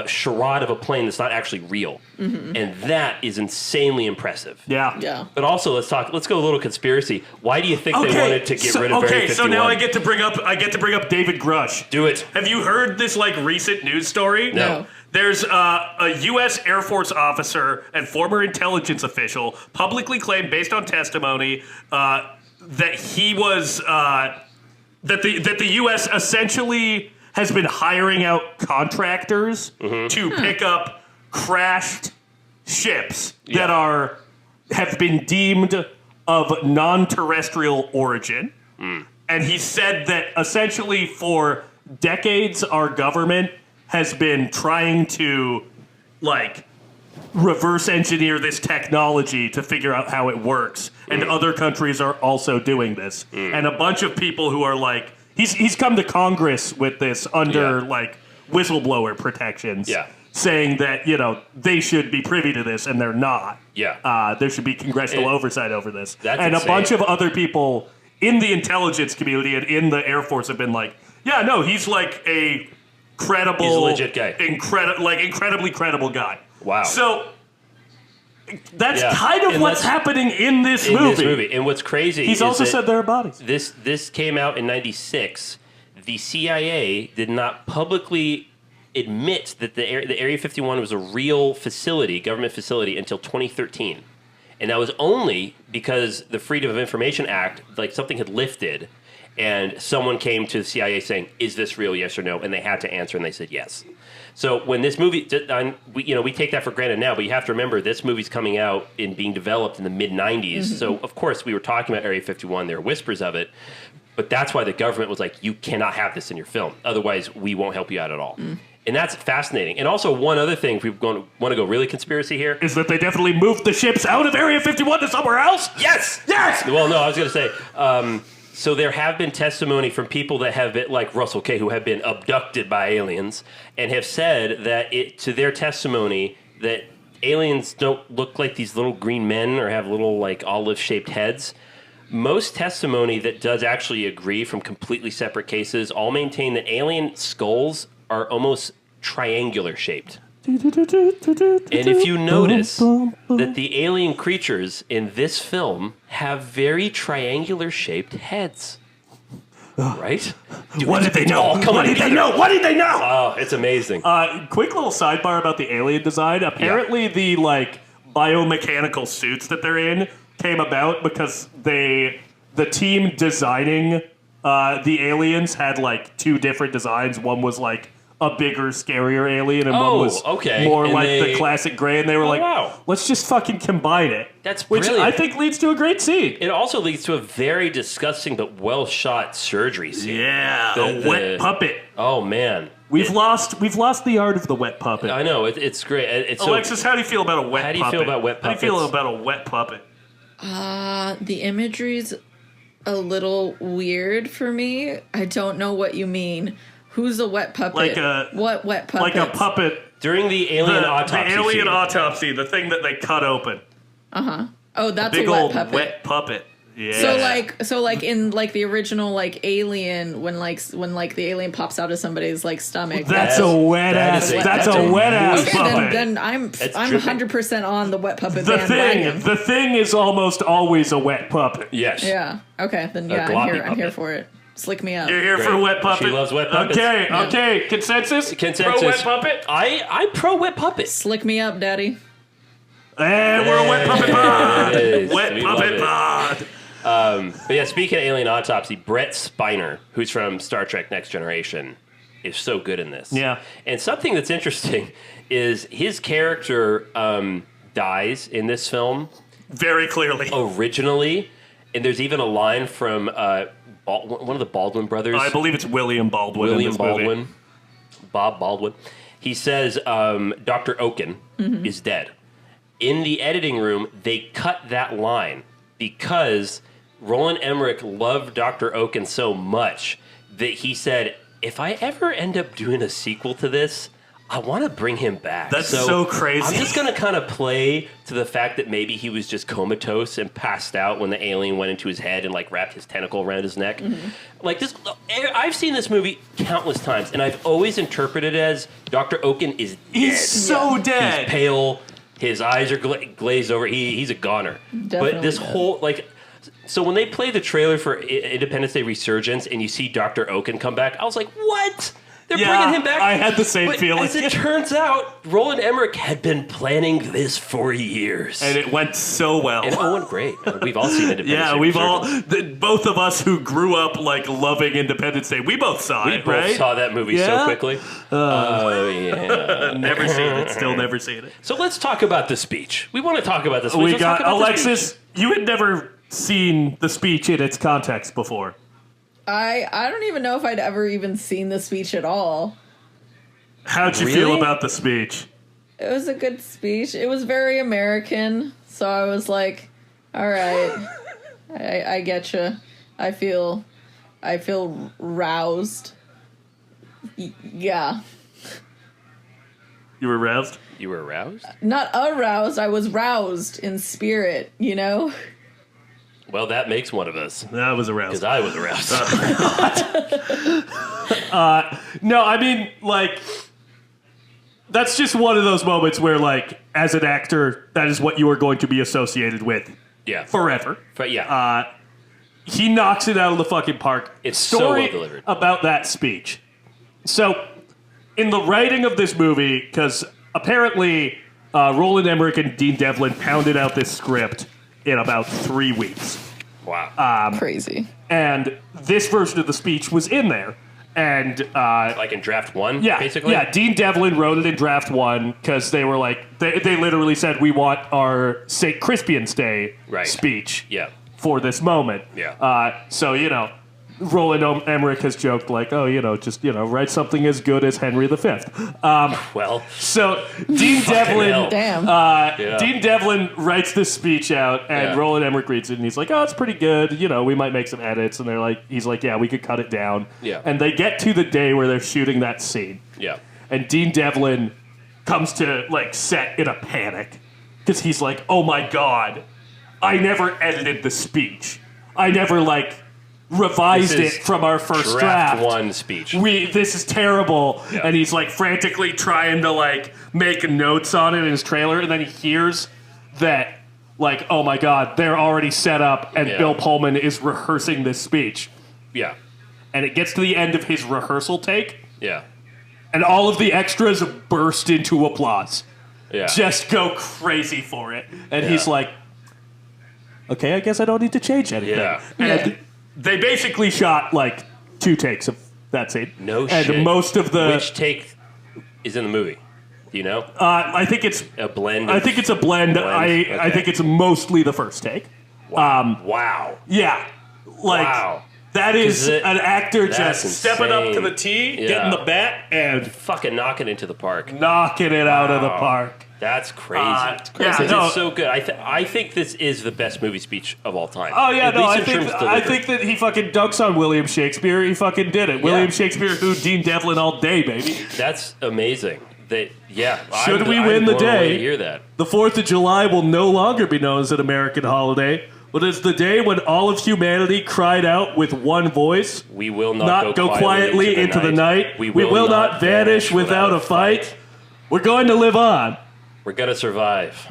charade of a plane that's not actually real. Mm-hmm. And that is insanely impressive. Yeah. But also, let's go a little conspiracy. Why do you think they wanted to get rid of Area 51? So now I get to bring up David Grush. Do it. Have you heard this recent news story? No. There's a U.S. Air Force officer and former intelligence official publicly claimed, based on testimony, that he was that the U.S. essentially has been hiring out contractors to pick up crashed ships that have been deemed of non-terrestrial origin. And he said that essentially for decades our government has been trying to reverse engineer this technology to figure out how it works, and other countries are also doing this. And a bunch of people who are he's come to Congress with this under whistleblower protections, saying that they should be privy to this, and they're not. There should be congressional oversight over this. And insane. A bunch of other people in the intelligence community and in the Air Force have been he's a credible, he's a legit guy, incredibly credible guy. Wow. So that's kind of what's happening in this movie. And what's crazy He's also said there are bodies. This came out in 96. The CIA did not publicly admit that the Area 51 was a real facility, government facility, until 2013. And that was only because the Freedom of Information Act, something had lifted, and someone came to the CIA saying, "Is this real? Yes or no?" And they had to answer, and they said yes. So when this movie, we take that for granted now, but you have to remember this movie's coming out and being developed in the mid-90s. So of course we were talking about Area 51. There were whispers of it, but that's why the government was like, "You cannot have this in your film, otherwise we won't help you out at all." And that's fascinating. And also one other thing, if we want to go really conspiracy here, is that they definitely moved the ships out of Area 51 to somewhere else? Yes! Yes! Well, no, I was going to say, so there have been testimony from people that have been, like Russell K., who have been abducted by aliens, and have said that to their testimony that aliens don't look like these little green men or have little olive-shaped heads. Most testimony that does actually agree from completely separate cases all maintain that alien skulls are almost triangular shaped. And if you notice that the alien creatures in this film have very triangular shaped heads. Right? What did they know? What did they know? What did they know? Oh, it's amazing. Quick little sidebar about the alien design. Apparently the biomechanical suits that they're in came about because the team designing the aliens had two different designs. One was a bigger, scarier alien, and one was more the classic gray, and they were let's just fucking combine it. That's brilliant. Which I think leads to a great scene. It also leads to a very disgusting but well-shot surgery scene. Yeah, a wet puppet. Oh, man. We've lost the art of the wet puppet. I know, it's great. Alexis, how do you feel about a wet puppet? How do you feel about wet puppets? How do you feel about a wet puppet? The imagery's a little weird for me. I don't know what you mean. Who's a wet puppet? What wet puppet? Like a puppet. During the alien autopsy. The alien autopsy, the thing that they cut open. Oh, that's a big a wet old puppet. Wet puppet. Yeah. So in the original Alien, when the alien pops out of somebody's stomach. That's a wet ass. That's a wet ass puppet. Okay, then I'm 100% on the wet puppet bandwagon. The thing is almost always a wet puppet. Yes. Yeah. Okay. Then I'm here for it. Slick me up. You're here for wet puppet. She loves wet puppets. Okay. Consensus. Pro wet puppet. I'm pro wet puppet. Slick me up, daddy. And we're a wet puppet pod. Wet puppet pod. But yeah, speaking of alien autopsy, Brett Spiner, who's from Star Trek Next Generation, is so good in this. Yeah. And something that's interesting is his character dies in this film. Very clearly. Originally. And there's even a line from one of the Baldwin brothers. I believe it's William Baldwin. William Baldwin. Movie. Bob Baldwin. He says Dr. Oaken is dead. In the editing room, they cut that line because Roland Emmerich loved Dr. Oaken so much that he said, if I ever end up doing a sequel to this, I want to bring him back. That's so crazy. I'm just going to kind of play to the fact that maybe he was just comatose and passed out when the alien went into his head and wrapped his tentacle around his neck. This, I've seen this movie countless times, and I've always interpreted it as Dr. Oaken is dead. He's so dead. He's pale. His eyes are glazed over. He's a goner. Definitely but this whole so when they play the trailer for Independence Day Resurgence and you see Dr. Oaken come back, I was like, what? They're bringing him back. I had the same but feeling. As it turns out, Roland Emmerich had been planning this for years. And it went so well. And it went great. We've all seen Independence Day. Yeah, we've all, both of us who grew up like loving Independence Day, we both saw it, right? We both saw that movie so quickly. Oh, yeah. Never seen it. Still never seen it. So let's talk about the speech. We want to talk about the speech. We Let's got talk about the Alexis. speech. You had never seen the speech in its context before. I don't even know if I'd ever even seen the speech at all. How'd you feel about the speech? It was a good speech. It was very American, so I was like, all right, I get you. I feel roused. Yeah. You were roused? You were aroused? Not aroused, I was roused in spirit, you know? Well, that makes one of us. I was aroused. Because I was aroused. No, I mean, like, that's just one of those moments where, like, as an actor, that is what you are going to be associated with Yeah. forever. But yeah. He knocks it out of the fucking park. It's so Story well delivered. about that speech. So, in the writing of this movie, because apparently Roland Emmerich and Dean Devlin pounded out this script in about 3 weeks. Wow. Crazy. And this version of the speech was in there. And Like in draft one, basically? Yeah, Dean Devlin wrote it in draft one because they were like, they literally said, we want our St. Crispian's Day speech Yeah. for this moment. Yeah. So, you know, Roland Emmerich has joked like, oh, you know, just, you know, write something as good as Henry V. Well. So Dean Devlin, hell. Damn. Dean Devlin writes this speech out, and Roland Emmerich reads it, and he's like, "Oh, it's pretty good. You know, we might make some edits." And he's like, "Yeah, we could cut it down." Yeah. And they get to the day where they're shooting that scene, Yeah. and Dean Devlin comes to like set in a panic because he's like, "Oh my god, I never edited the speech. I never like revised This is it from our first draft one speech. This is terrible." Yeah. And he's like frantically trying to like make notes on it in his trailer, and then he hears that like, oh my god, they're already set up and Bill Pullman is rehearsing this speech. Yeah. And it gets to the end of his rehearsal take, Yeah. and all of the extras burst into applause. Yeah. Just go crazy for it. And he's like, okay, I guess I don't need to change anything. Yeah. And they basically shot like 2 takes of that scene. No and shit. most of the Which take is in the movie? Do you know? I think it's A blend. I think it's a blend. I Okay. think it's mostly the first take. Wow. Yeah. Like Wow. that is Is it- an actor that's just stepping up to insane. the tee, Yeah. getting the bat and Fucking knocking into the park. knocking it out of the park. That's crazy. Yeah, It's no. so good. I think this is the best movie speech of all time. Oh yeah, At no, least I in think terms of I delivery. think that he fucking dunks on William Shakespeare. He fucking did it. William Shakespeare, who Dean Devlin all day, baby. That's amazing. That Should we I'm win the blown away day? to hear that. The 4th of July will no longer be known as an American holiday, but it's the day when all of humanity cried out with one voice. We will not Go quietly into the night. We will not vanish without a fight. We're going to live on. We're gonna survive.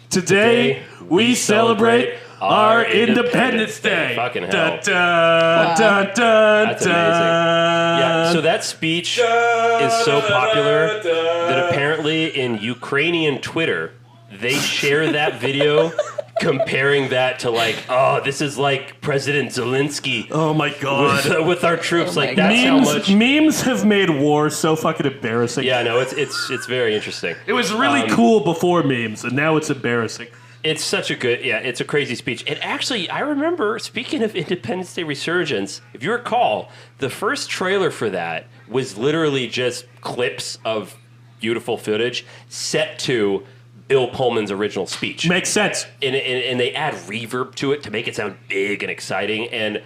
Today, we celebrate our Independence Day. Fucking hell. Dun, dun, dun, dun, That's amazing. Yeah, so that speech is so popular that apparently in Ukrainian Twitter, they share that video comparing that to like, oh, this is like President Zelensky Oh my god. with our troops. Oh like my that's God. how much. Memes have made war so fucking embarrassing. Yeah, no, it's very interesting. It was really cool before memes, and now it's embarrassing. It's such a good, it's a crazy speech. And actually, I remember, speaking of Independence Day resurgence, if you recall, the first trailer for that was literally just clips of beautiful footage set to Bill Pullman's original speech. Makes sense. And they add reverb to it to make it sound big and exciting. And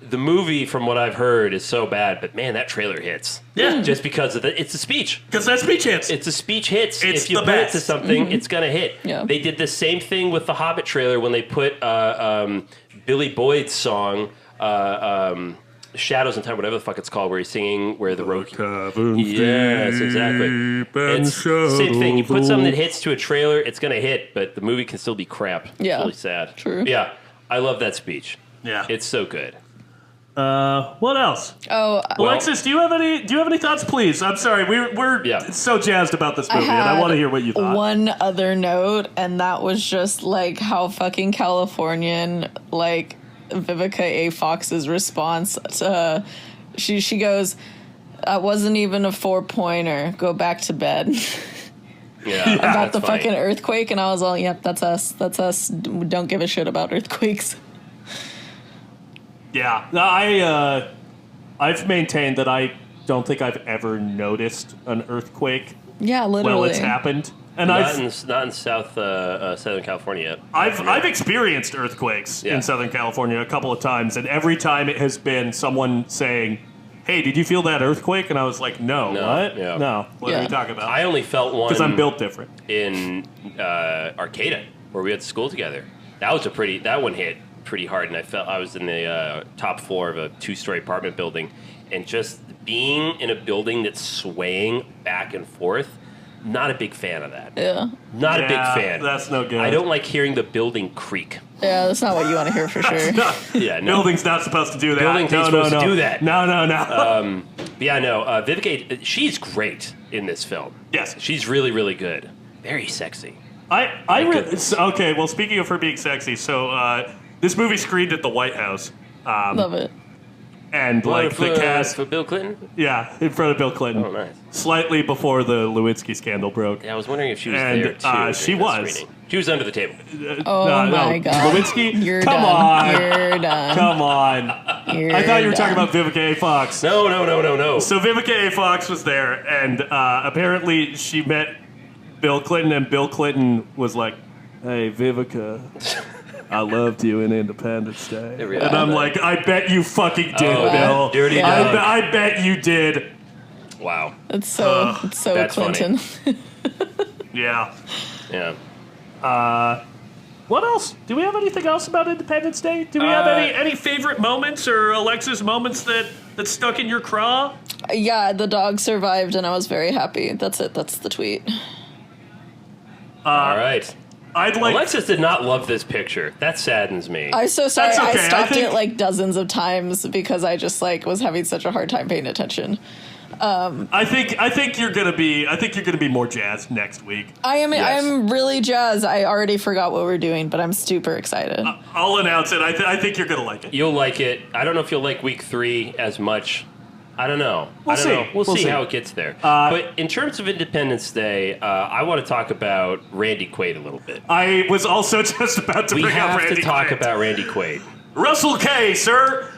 the movie, from what I've heard, is so bad, but man, that trailer hits. Yeah. Just because of it's a speech. Because that speech hits. It's a speech hits. It's if you the put it best. to something, it's gonna hit. Yeah. They did the same thing with the Hobbit trailer when they put Billy Boyd's song, "Shadows in Time," whatever the fuck it's called, where he's singing, where the road. Yes, exactly. It's same thing. You put something that hits to a trailer, it's gonna hit, but the movie can still be crap. Yeah. It's really sad. True. Yeah, I love that speech. Yeah. It's so good. What else? Oh, Alexis, do you have any thoughts, please? I'm sorry, we're so jazzed about this movie, and I want to hear what you thought. One other note, and that was just like how fucking Californian, like Vivica A. Fox's response to she goes, "That wasn't even a 4-pointer. Go back to bed." Yeah, About the funny. fucking earthquake, and I was all, "Yep, that's us. That's us. Don't give a shit about earthquakes." Yeah, I've maintained that I don't think I've ever noticed an earthquake Yeah, literally. while it's happened, and not in Southern California yet. I've experienced earthquakes in Southern California a couple of times, and every time it has been someone saying, "Hey, did you feel that earthquake?" And I was like, "No, what? Yeah. No, what are you talking about?" I only felt one because I'm built different. in Arcata, where we went to school together. That one hit pretty hard, and I was in the top floor of a 2-story apartment building, and just being in a building that's swaying back and forth, not a big fan of that. Yeah. Not a big fan. That's no good. I don't like hearing the building creak. Yeah, that's not what you want to hear for sure. Yeah, no. Building's not supposed to do that. Buildings ain't supposed to do that. No. Vivica, she's great in this film. Yes. She's really, really good. Very sexy. Okay, well, speaking of her being sexy, so this movie screened at the White House. Love it. And like the cast, for Bill Clinton. yeah, in front of Bill Clinton. Oh, nice. Slightly before the Lewinsky scandal broke. Yeah, I was wondering if she was And, there too. she during that was. screening. She was under the table. Oh my god. Lewinsky? You're Come done. on. You're done. Come on. You're I thought you were talking done. about Vivica A. Fox. No. So Vivica A. Fox was there, and apparently she met Bill Clinton, and Bill Clinton was like, "Hey, Vivica, I loved you in Independence Day." Really? And I'm like, I bet you fucking did, Bill. dirty Yeah. dog. I bet you did. Wow. It's so That's Clinton. Yeah. Yeah. What else? Do we have anything else about Independence Day? Do we have any favorite moments or Alexis moments that stuck in your craw? Yeah, the dog survived, and I was very happy. That's it. That's the tweet. All right. I'd like. Alexis did not love this picture. That saddens me. I'm so sorry. That's okay. I stopped I think- it like dozens of times because I just like was having such a hard time paying attention. I think you're gonna be more jazzed next week. Yes. I'm really jazzed. I already forgot what we're doing, but I'm super excited. I'll announce it. I think you're gonna like it. You'll like it. I don't know if you'll like week 3 as much. I don't know. We'll see. We'll see see. how it gets there. But in terms of Independence Day, I want to talk about Randy Quaid a little bit. I was also just about to We bring up have Randy to talk Quaid. about Randy Quaid. Russell K, sir.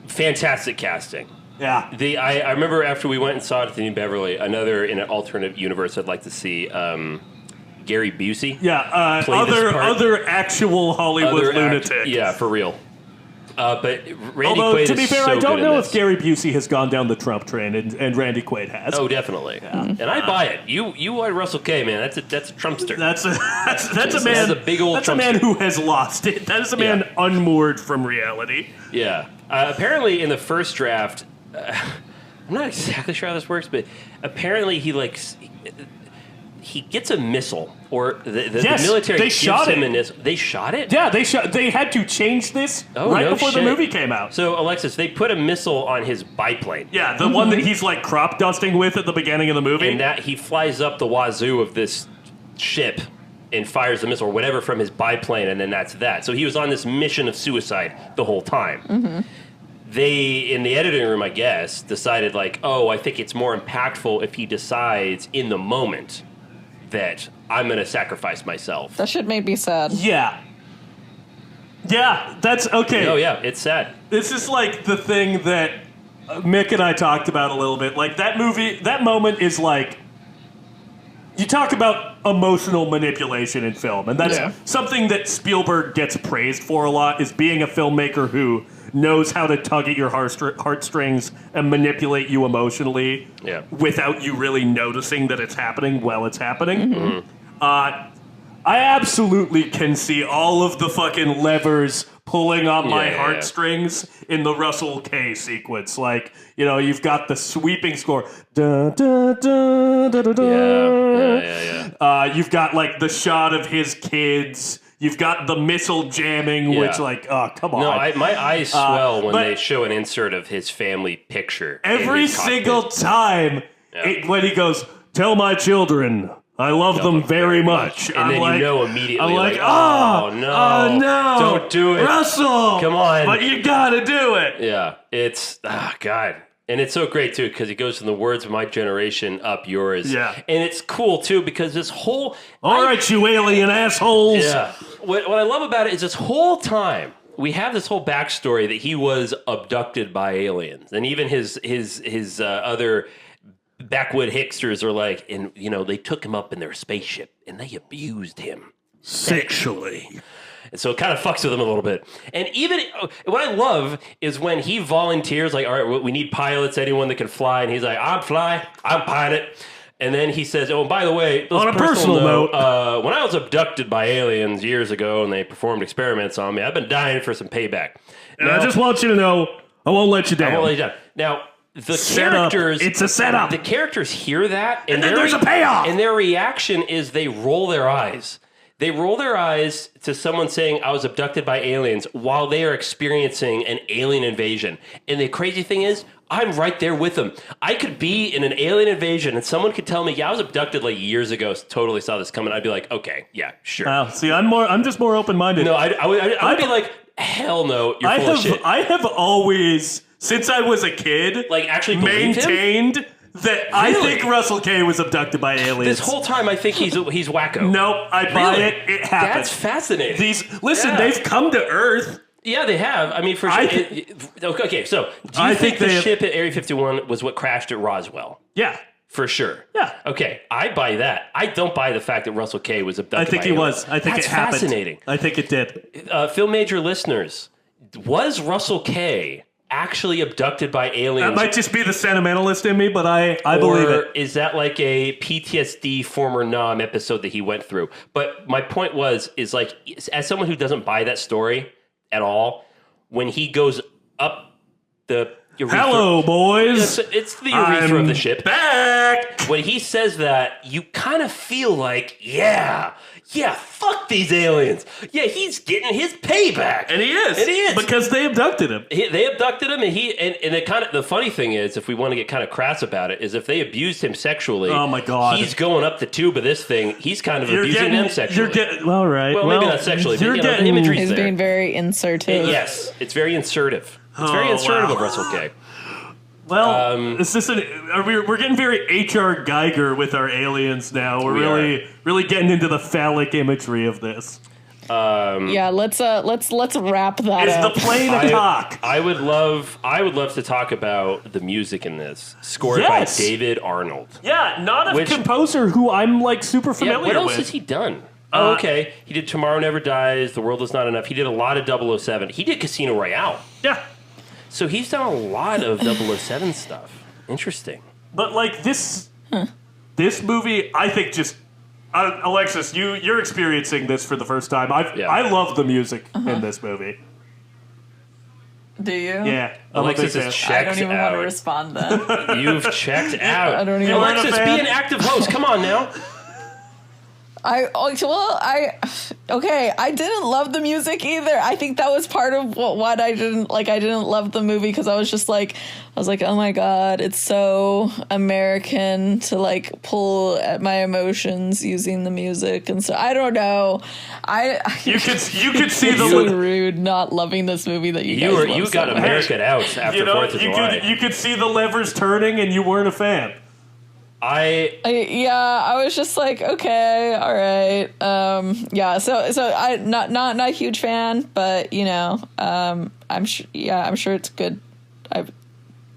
Fantastic casting. Yeah. I remember after we went and saw it at the New Beverly, another in an alternate universe I'd like to see Gary Busey. Yeah. Play this part. Other actual Hollywood lunatic. Yeah, for real. But Randy Although, Quaid to be is fair, so I don't good know in if this. Gary Busey has gone down the Trump train, and Randy Quaid has. Oh, definitely. And I buy it. You are Russell K, man. That's a Trumpster. That's a man. That's a big old That's a man Trumpster. who has lost it. That is a man unmoored from reality. Yeah. Apparently, in the first draft, I'm not exactly sure how this works, but apparently he gets a missile, or the Yes, military they gives shot him it. a missile. They shot it? Yeah, they had to change this right no before the shit. movie came out. So, Alexis, they put a missile on his biplane. Yeah, the one that he's like crop dusting with at the beginning of the movie. And that he flies up the wazoo of this ship and fires the missile or whatever from his biplane, and then that's that. So he was on this mission of suicide the whole time. They, in the editing room, I guess, decided like, oh, I think it's more impactful if he decides in the moment that I'm going to sacrifice myself. That shit made me sad. Yeah, that's okay. Oh, yeah, it's sad. This is like the thing that Mick and I talked about a little bit. Like that movie, that moment is like, you talk about emotional manipulation in film, and that's something that Spielberg gets praised for a lot, is being a filmmaker who knows how to tug at your heartstrings and manipulate you emotionally without you really noticing that it's happening while it's happening. I absolutely can see all of the fucking levers pulling on my heartstrings in the Russell K sequence. Like, you know, you've got the sweeping score. Da, da, da, da, da, da. You've got like the shot of his kids. You've got the missile jamming, which, like, oh, come on. No, my eyes swell when they show an insert of his family picture. Every single time when he goes, tell my children I love them very much. And then you know immediately, I'm like, oh, no. no. Don't do it. Russell. Come on. But you gotta do it. Yeah, it's, God. And it's so great, too, because he goes from the words of my generation up yours. Yeah. And it's cool, too, because this whole... All right, you alien assholes. Yeah. What I love about it is this whole time, we have this whole backstory that he was abducted by aliens. And even his other backwood hicksters are like, and, you know, they took him up in their spaceship, and they abused him. Sexually. And so it kind of fucks with him a little bit. And even what I love is when he volunteers, like, all right, we need pilots, anyone that can fly. And he's like, I'm pilot. And then he says, oh, and by the way, on a personal note, when I was abducted by aliens years ago and they performed experiments on me, I've been dying for some payback. And I just want you to know, I won't let you down. I won't let you down. Now, the characters... It's a setup. The characters hear that. And then there's a payoff. And their reaction is they roll their eyes. They roll their eyes to someone saying, I was abducted by aliens while they are experiencing an alien invasion. And the crazy thing is, I'm right there with them. I could be in an alien invasion and someone could tell me, yeah, I was abducted like years ago, totally saw this coming. I'd be like, okay, yeah, sure. See, I'm just more open-minded. No, I would be like, hell no, you're full of shit. I have always, since I was a kid, like actually maintained that I think Russell K was abducted by aliens. This whole time, I think he's wacko. Nope, I buy it. It happened. That's fascinating. They've come to Earth. Yeah, they have. I mean, for sure. Okay, so do you think the ship at Area 51 was what crashed at Roswell? Yeah. For sure. Yeah. Okay, I buy that. I don't buy the fact that Russell K was abducted I think by he aliens. was. I think That's it happened. Fascinating. I think it did. Film Major listeners, was Russell K actually abducted by aliens? That might just be the sentimentalist in me, but I believe it. Or is that like a PTSD former Nam episode that he went through? But my point is like, as someone who doesn't buy that story at all, when he goes up the urethra, hello, boys. It's the urethra of the ship. Back. When he says that, you kind of feel like, yeah, fuck these aliens. Yeah, he's getting his payback, and he is, because they abducted him. They abducted him, and the funny thing is, if we want to get kind of crass about it, is if they abused him sexually. Oh my God, he's going up the tube of this thing. He's kind of abusing them sexually. All right. Well, maybe not sexually, but the imagery's he's there. being very insertive. Yes, it's very insertive. It's very insertive of Russell K. Well, is this we're getting very H.R. Geiger with our aliens now. We're really getting into the phallic imagery of this. Yeah, let's wrap that up. Is the plane a cock? I would love to talk about the music in this, scored by David Arnold. Yeah, not a composer who I'm like super familiar with. What else has he done? Okay. He did Tomorrow Never Dies, The World Is Not Enough. He did a lot of 007. He did Casino Royale. Yeah. So he's done a lot of 007 stuff. Interesting. But like this movie, I think just Alexis, you're experiencing this for the first time. I love the music in this movie. Do you? Yeah. Alexis is checked I don't even want to respond then. You've checked out. I don't even Alexis, be an active host. Come on now. I didn't love the music either. I think that was part of what I didn't like. I didn't love the movie because I was like, oh my God, it's so American to like pull at my emotions using the music, and so I don't know. You could see the so rude not loving this movie that you got so American out after 4th of July. You could see the levers turning, and you weren't a fan. I was just like, okay, all right, so I not a huge fan, but you know, I'm sure it's good. I'm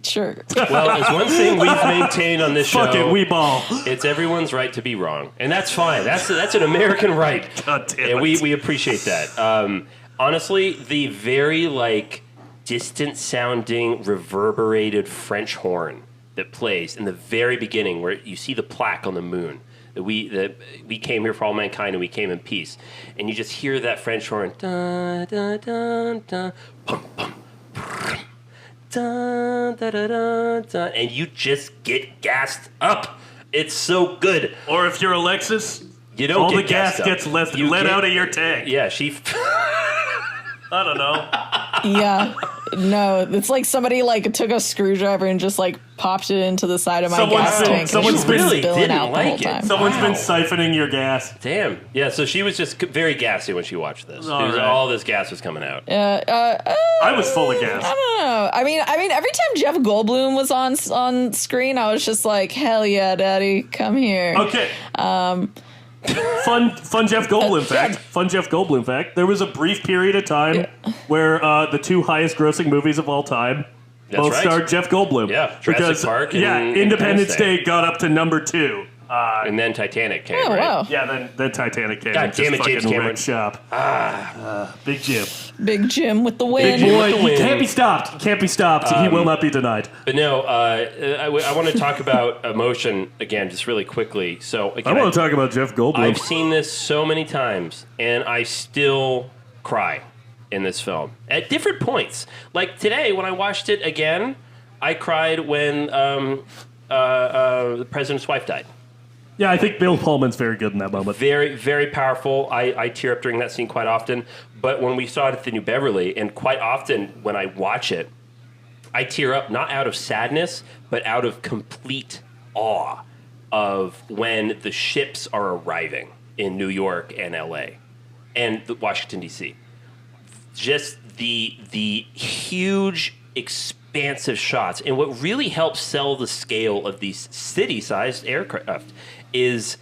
sure. Well, there's one thing we've maintained on this show. Fuck it, we ball. It's everyone's right to be wrong, and that's fine. That's an American right, God damn it. And we appreciate that. Honestly, the very like distant sounding reverberated French horn that plays in the very beginning, where you see the plaque on the moon that we came here for all mankind and we came in peace, and you just hear that French horn, dun, dun, dun, dun, pum, pum, pum, dun, dun, dun, dun, dun, and you just get gassed up. It's so good. Or if you're Alexis, You don't All get the gas gassed up. gets let You get- out of your tank. Yeah, she. I don't know. Yeah. No, it's like somebody like took a screwdriver and just like popped it into the side of my gas tank. And someone's it's been really spilling didn't out the like whole it. time. Someone's been Wow. siphoning your gas. Damn. Yeah, so she was just very gassy when she watched this. All right. All this gas was coming out. I was full of gas. I don't know. I mean, every time Jeff Goldblum was on screen, I was just like, hell yeah, daddy, come here. Okay. Fun Jeff Goldblum fact. Fun Jeff Goldblum fact. There was a brief period of time where the two highest grossing movies of all time both right. starred Jeff Goldblum. Yeah, Jurassic Park and Independence Day. Day got up to number 2. And then Titanic came, Oh, right? wow. Yeah, then Titanic came. God and damn just it, James fucking Cameron. wrecked shop. Big Jim. Big Jim with the win. Big boy, with the he win. can't be stopped. He can't be stopped. He will not be denied. But no, I want to talk about emotion again, just really quickly. So I again, want to talk about Jeff Goldblum. I've seen this so many times, and I still cry in this film at different points. Like today, when I watched it again, I cried when the president's wife died. Yeah, I think Bill Pullman's very good in that moment. Very, very powerful. I tear up during that scene quite often. But when we saw it at the New Beverly, and quite often when I watch it, I tear up not out of sadness, but out of complete awe of when the ships are arriving in New York and L.A. and Washington, D.C. Just the huge, expansive shots. And what really helps sell the scale of these city-sized aircraft is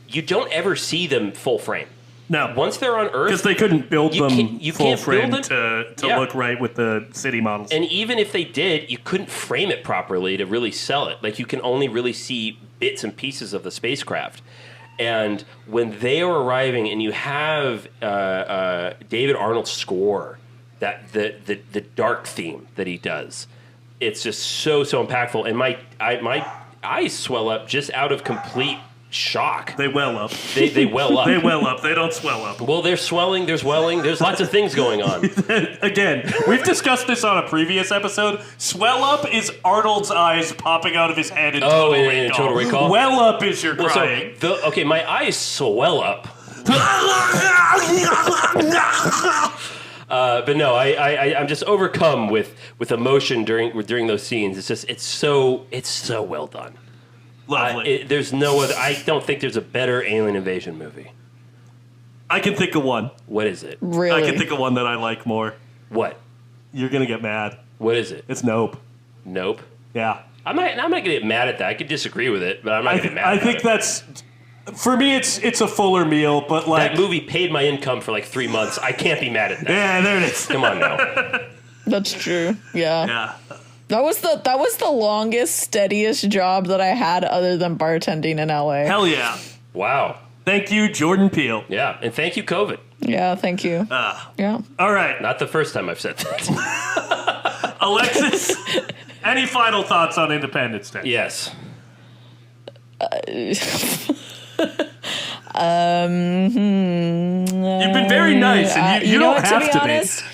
you don't ever see them full frame. No. Once they're on Earth, Because they couldn't build You them can't- you full can't frame build to Yeah. look right with the city models. and even if they did, you couldn't frame it properly to really sell it. Like you can only really see bits and pieces of the spacecraft. And when they are arriving, and you have David Arnold's score, that the dark theme that he does, it's just so impactful. And my eyes swell up just out of complete shock. They well up. They well up. They well up. They don't swell up. Well, there's swelling, there's welling, there's lots of things going on. Again, we've discussed this on a previous episode. Swell up is Arnold's eyes popping out of his head in Total Recall. in Total Recall? Well up is your Well, crying. okay, my eyes swell up. But no, I'm just overcome with emotion during those scenes. It's so well done. Lovely. There's no other. I don't think there's a better alien invasion movie. I can think of one. What is it? Really? I can think of one that I like more. What? You're going to get mad. What is it? It's Nope. Nope. Yeah. I'm not gonna get mad at that. I could disagree with it, but I'm not gonna get mad. I at think it. that's... For me, it's a fuller meal, but like... That movie paid my income for like 3 months. I can't be mad at that. Yeah, there it is. Come on now. That's true. Yeah. Yeah. That was the longest, steadiest job that I had other than bartending in LA. Hell yeah. Wow. Thank you, Jordan Peele. Yeah, and thank you, COVID. Yeah, thank you. Yeah. All right. Not the first time I've said that. Alexis, any final thoughts on Independence Day? Yes. You've been very nice, and you know don't what, have to be.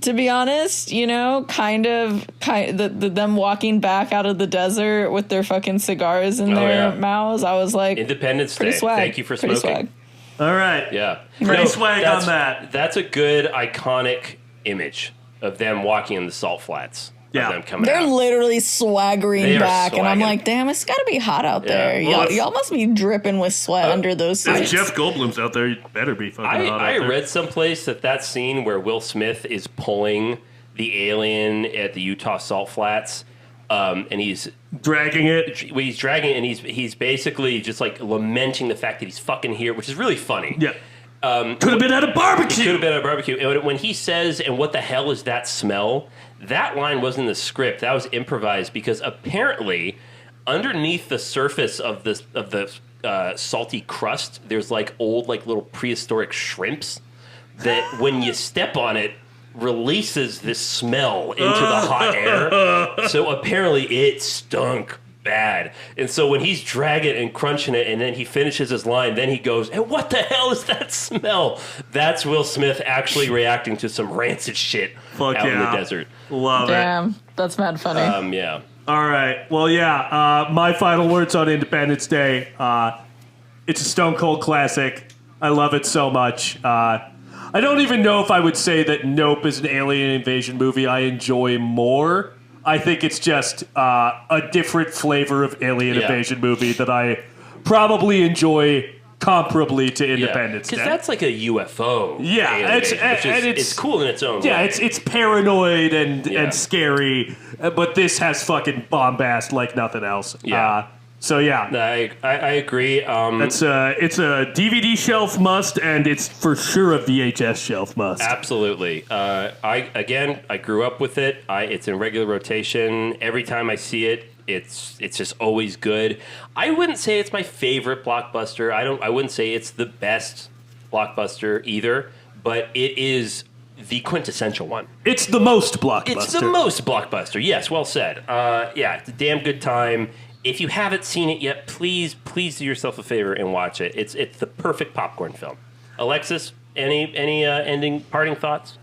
To be honest, you know, kind of them walking back out of the desert with their fucking cigars in their mouths. I was like, Independence Day. pretty swag. Thank you for Pretty smoking. swag. All right. Yeah. Pretty swag that's- on that. That's a good, iconic image of them walking in the salt flats. Yeah. Of them coming They're out. literally swaggering They are back, and I'm swagging. like, damn, it's got to be hot out Yeah. there. Well, Y'all must be dripping with sweat under those If suits. Jeff Goldblum's out there, you better be fucking hot I out there. read someplace that scene where Will Smith is pulling the alien at the Utah salt flats, and he's Dragging it. he's dragging it, and he's basically just like lamenting the fact that he's fucking here, which is really funny. Yeah. Could have been at a barbecue. Could have been at a barbecue. And when he says, "And what the hell is that smell?" That line wasn't in the script. That was improvised because apparently, underneath the surface of the salty crust, there's like old, like little prehistoric shrimps that when you step on it, releases this smell into the hot air. So apparently, it stunk bad. And so when he's dragging and crunching it, and then he finishes his line, then he goes, "And what the hell is that smell?" That's Will Smith actually reacting to some rancid shit Fuck out in the yeah. desert. Love it. Damn, that's mad funny. Yeah. All right. Well, yeah. My final words on Independence Day. It's a stone cold classic. I love it so much. I don't even know if I would say that Nope is an alien invasion movie I enjoy more. I think it's just a different flavor of alien invasion movie that I probably enjoy comparably to Independence Day. Because that's like a UFO. Yeah, it's cool in its own way. Yeah, it's paranoid and scary, but this has fucking bombast like nothing else. Yeah. So yeah, I agree. it's a DVD shelf must, and it's for sure a VHS shelf must. Absolutely. I grew up with it. It's in regular rotation. Every time I see it, it's just always good. I wouldn't say it's my favorite blockbuster. I wouldn't say it's the best blockbuster either, but it is the quintessential one. It's the most blockbuster. It's the most blockbuster. Yes, well said. It's a damn good time. If you haven't seen it yet, please do yourself a favor and watch it. It's the perfect popcorn film. Alexis, any ending parting thoughts?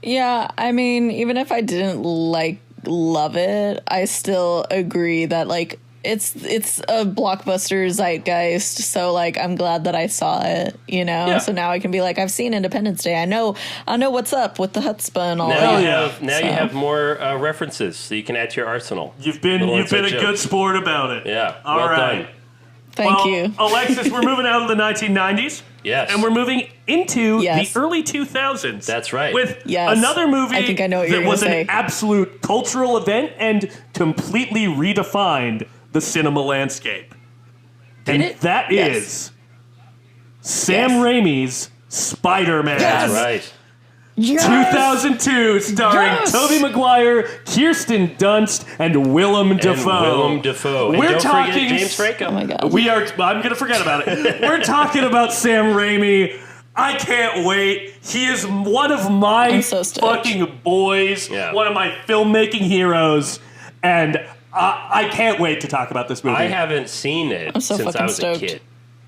Yeah, I mean, even if I didn't love it, I still agree that like it's a blockbuster zeitgeist. So like I'm glad that I saw it, you know. Yeah. So now I can be like, I've seen Independence Day. I know what's up with the chutzpah and all Now that. you have more references, so you can add to your arsenal. You've been a good sport about it. Yeah, All well right. done. Thank you. Alexis. We're moving out of the 1990s. Yes. And we're moving into Yes. the early 2000s. That's right. With Yes. another movie I think I know what you're that was gonna an say. absolute cultural event and completely redefined the cinema landscape. And it? that Yes. is Sam Raimi's Spider-Man. That's right. 2002, starring Yes! Tobey Maguire, Kirsten Dunst, and Willem Dafoe. And Willem Dafoe. And We're don't talking forget James Franco. Oh my god. I'm going to forget about it. We're talking about Sam Raimi. I can't wait. He is one of my I'm so stoked. fucking boys, Yeah. one of my filmmaking heroes, and I can't wait to talk about this movie. I haven't seen it I'm so since I fucking was stoked. a kid,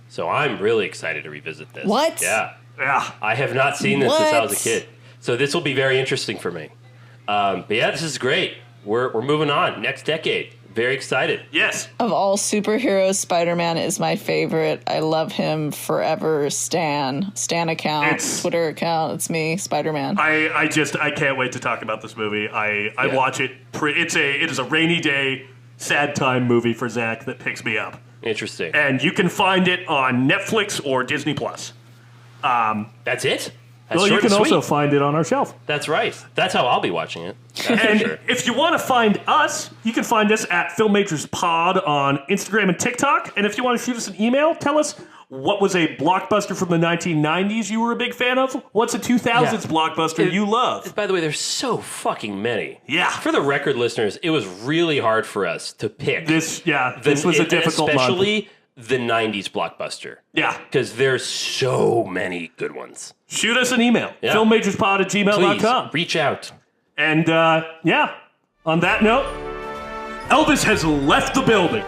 so I'm really excited to revisit this. What? Yeah, Yeah. I have not seen this since I was a What? kid, so this will be very interesting for me. But yeah, this is great. We're moving on next decade. Very excited. Yes. Of all superheroes, Spider-Man is my favorite. I love him forever. Stan account, It's- Twitter account. It's me, Spider-Man. I can't wait to talk about this movie. I Yeah. watch it. It is a rainy day, sad time movie for Zach that picks me up. Interesting. And you can find it on Netflix or Disney Plus. That's it. That's Well, you short can and also sweet. find it on our shelf. That's right. That's how I'll be watching it. That's for And sure. if you want to find us, you can find us at FilmMajorsPod on Instagram and TikTok. And if you want to shoot us an email, tell us what was a blockbuster from the 1990s you were a big fan of. What's a 2000s blockbuster you love? By the way, there's so fucking many. Yeah. For the record, listeners, it was really hard for us to pick. This was a difficult month. especially the 90s blockbuster. Yeah. Because there's so many good ones. Shoot us an email. Yeah. FilmMajorsPod@gmail.com. Please, reach out. And on that note, Elvis has left the building.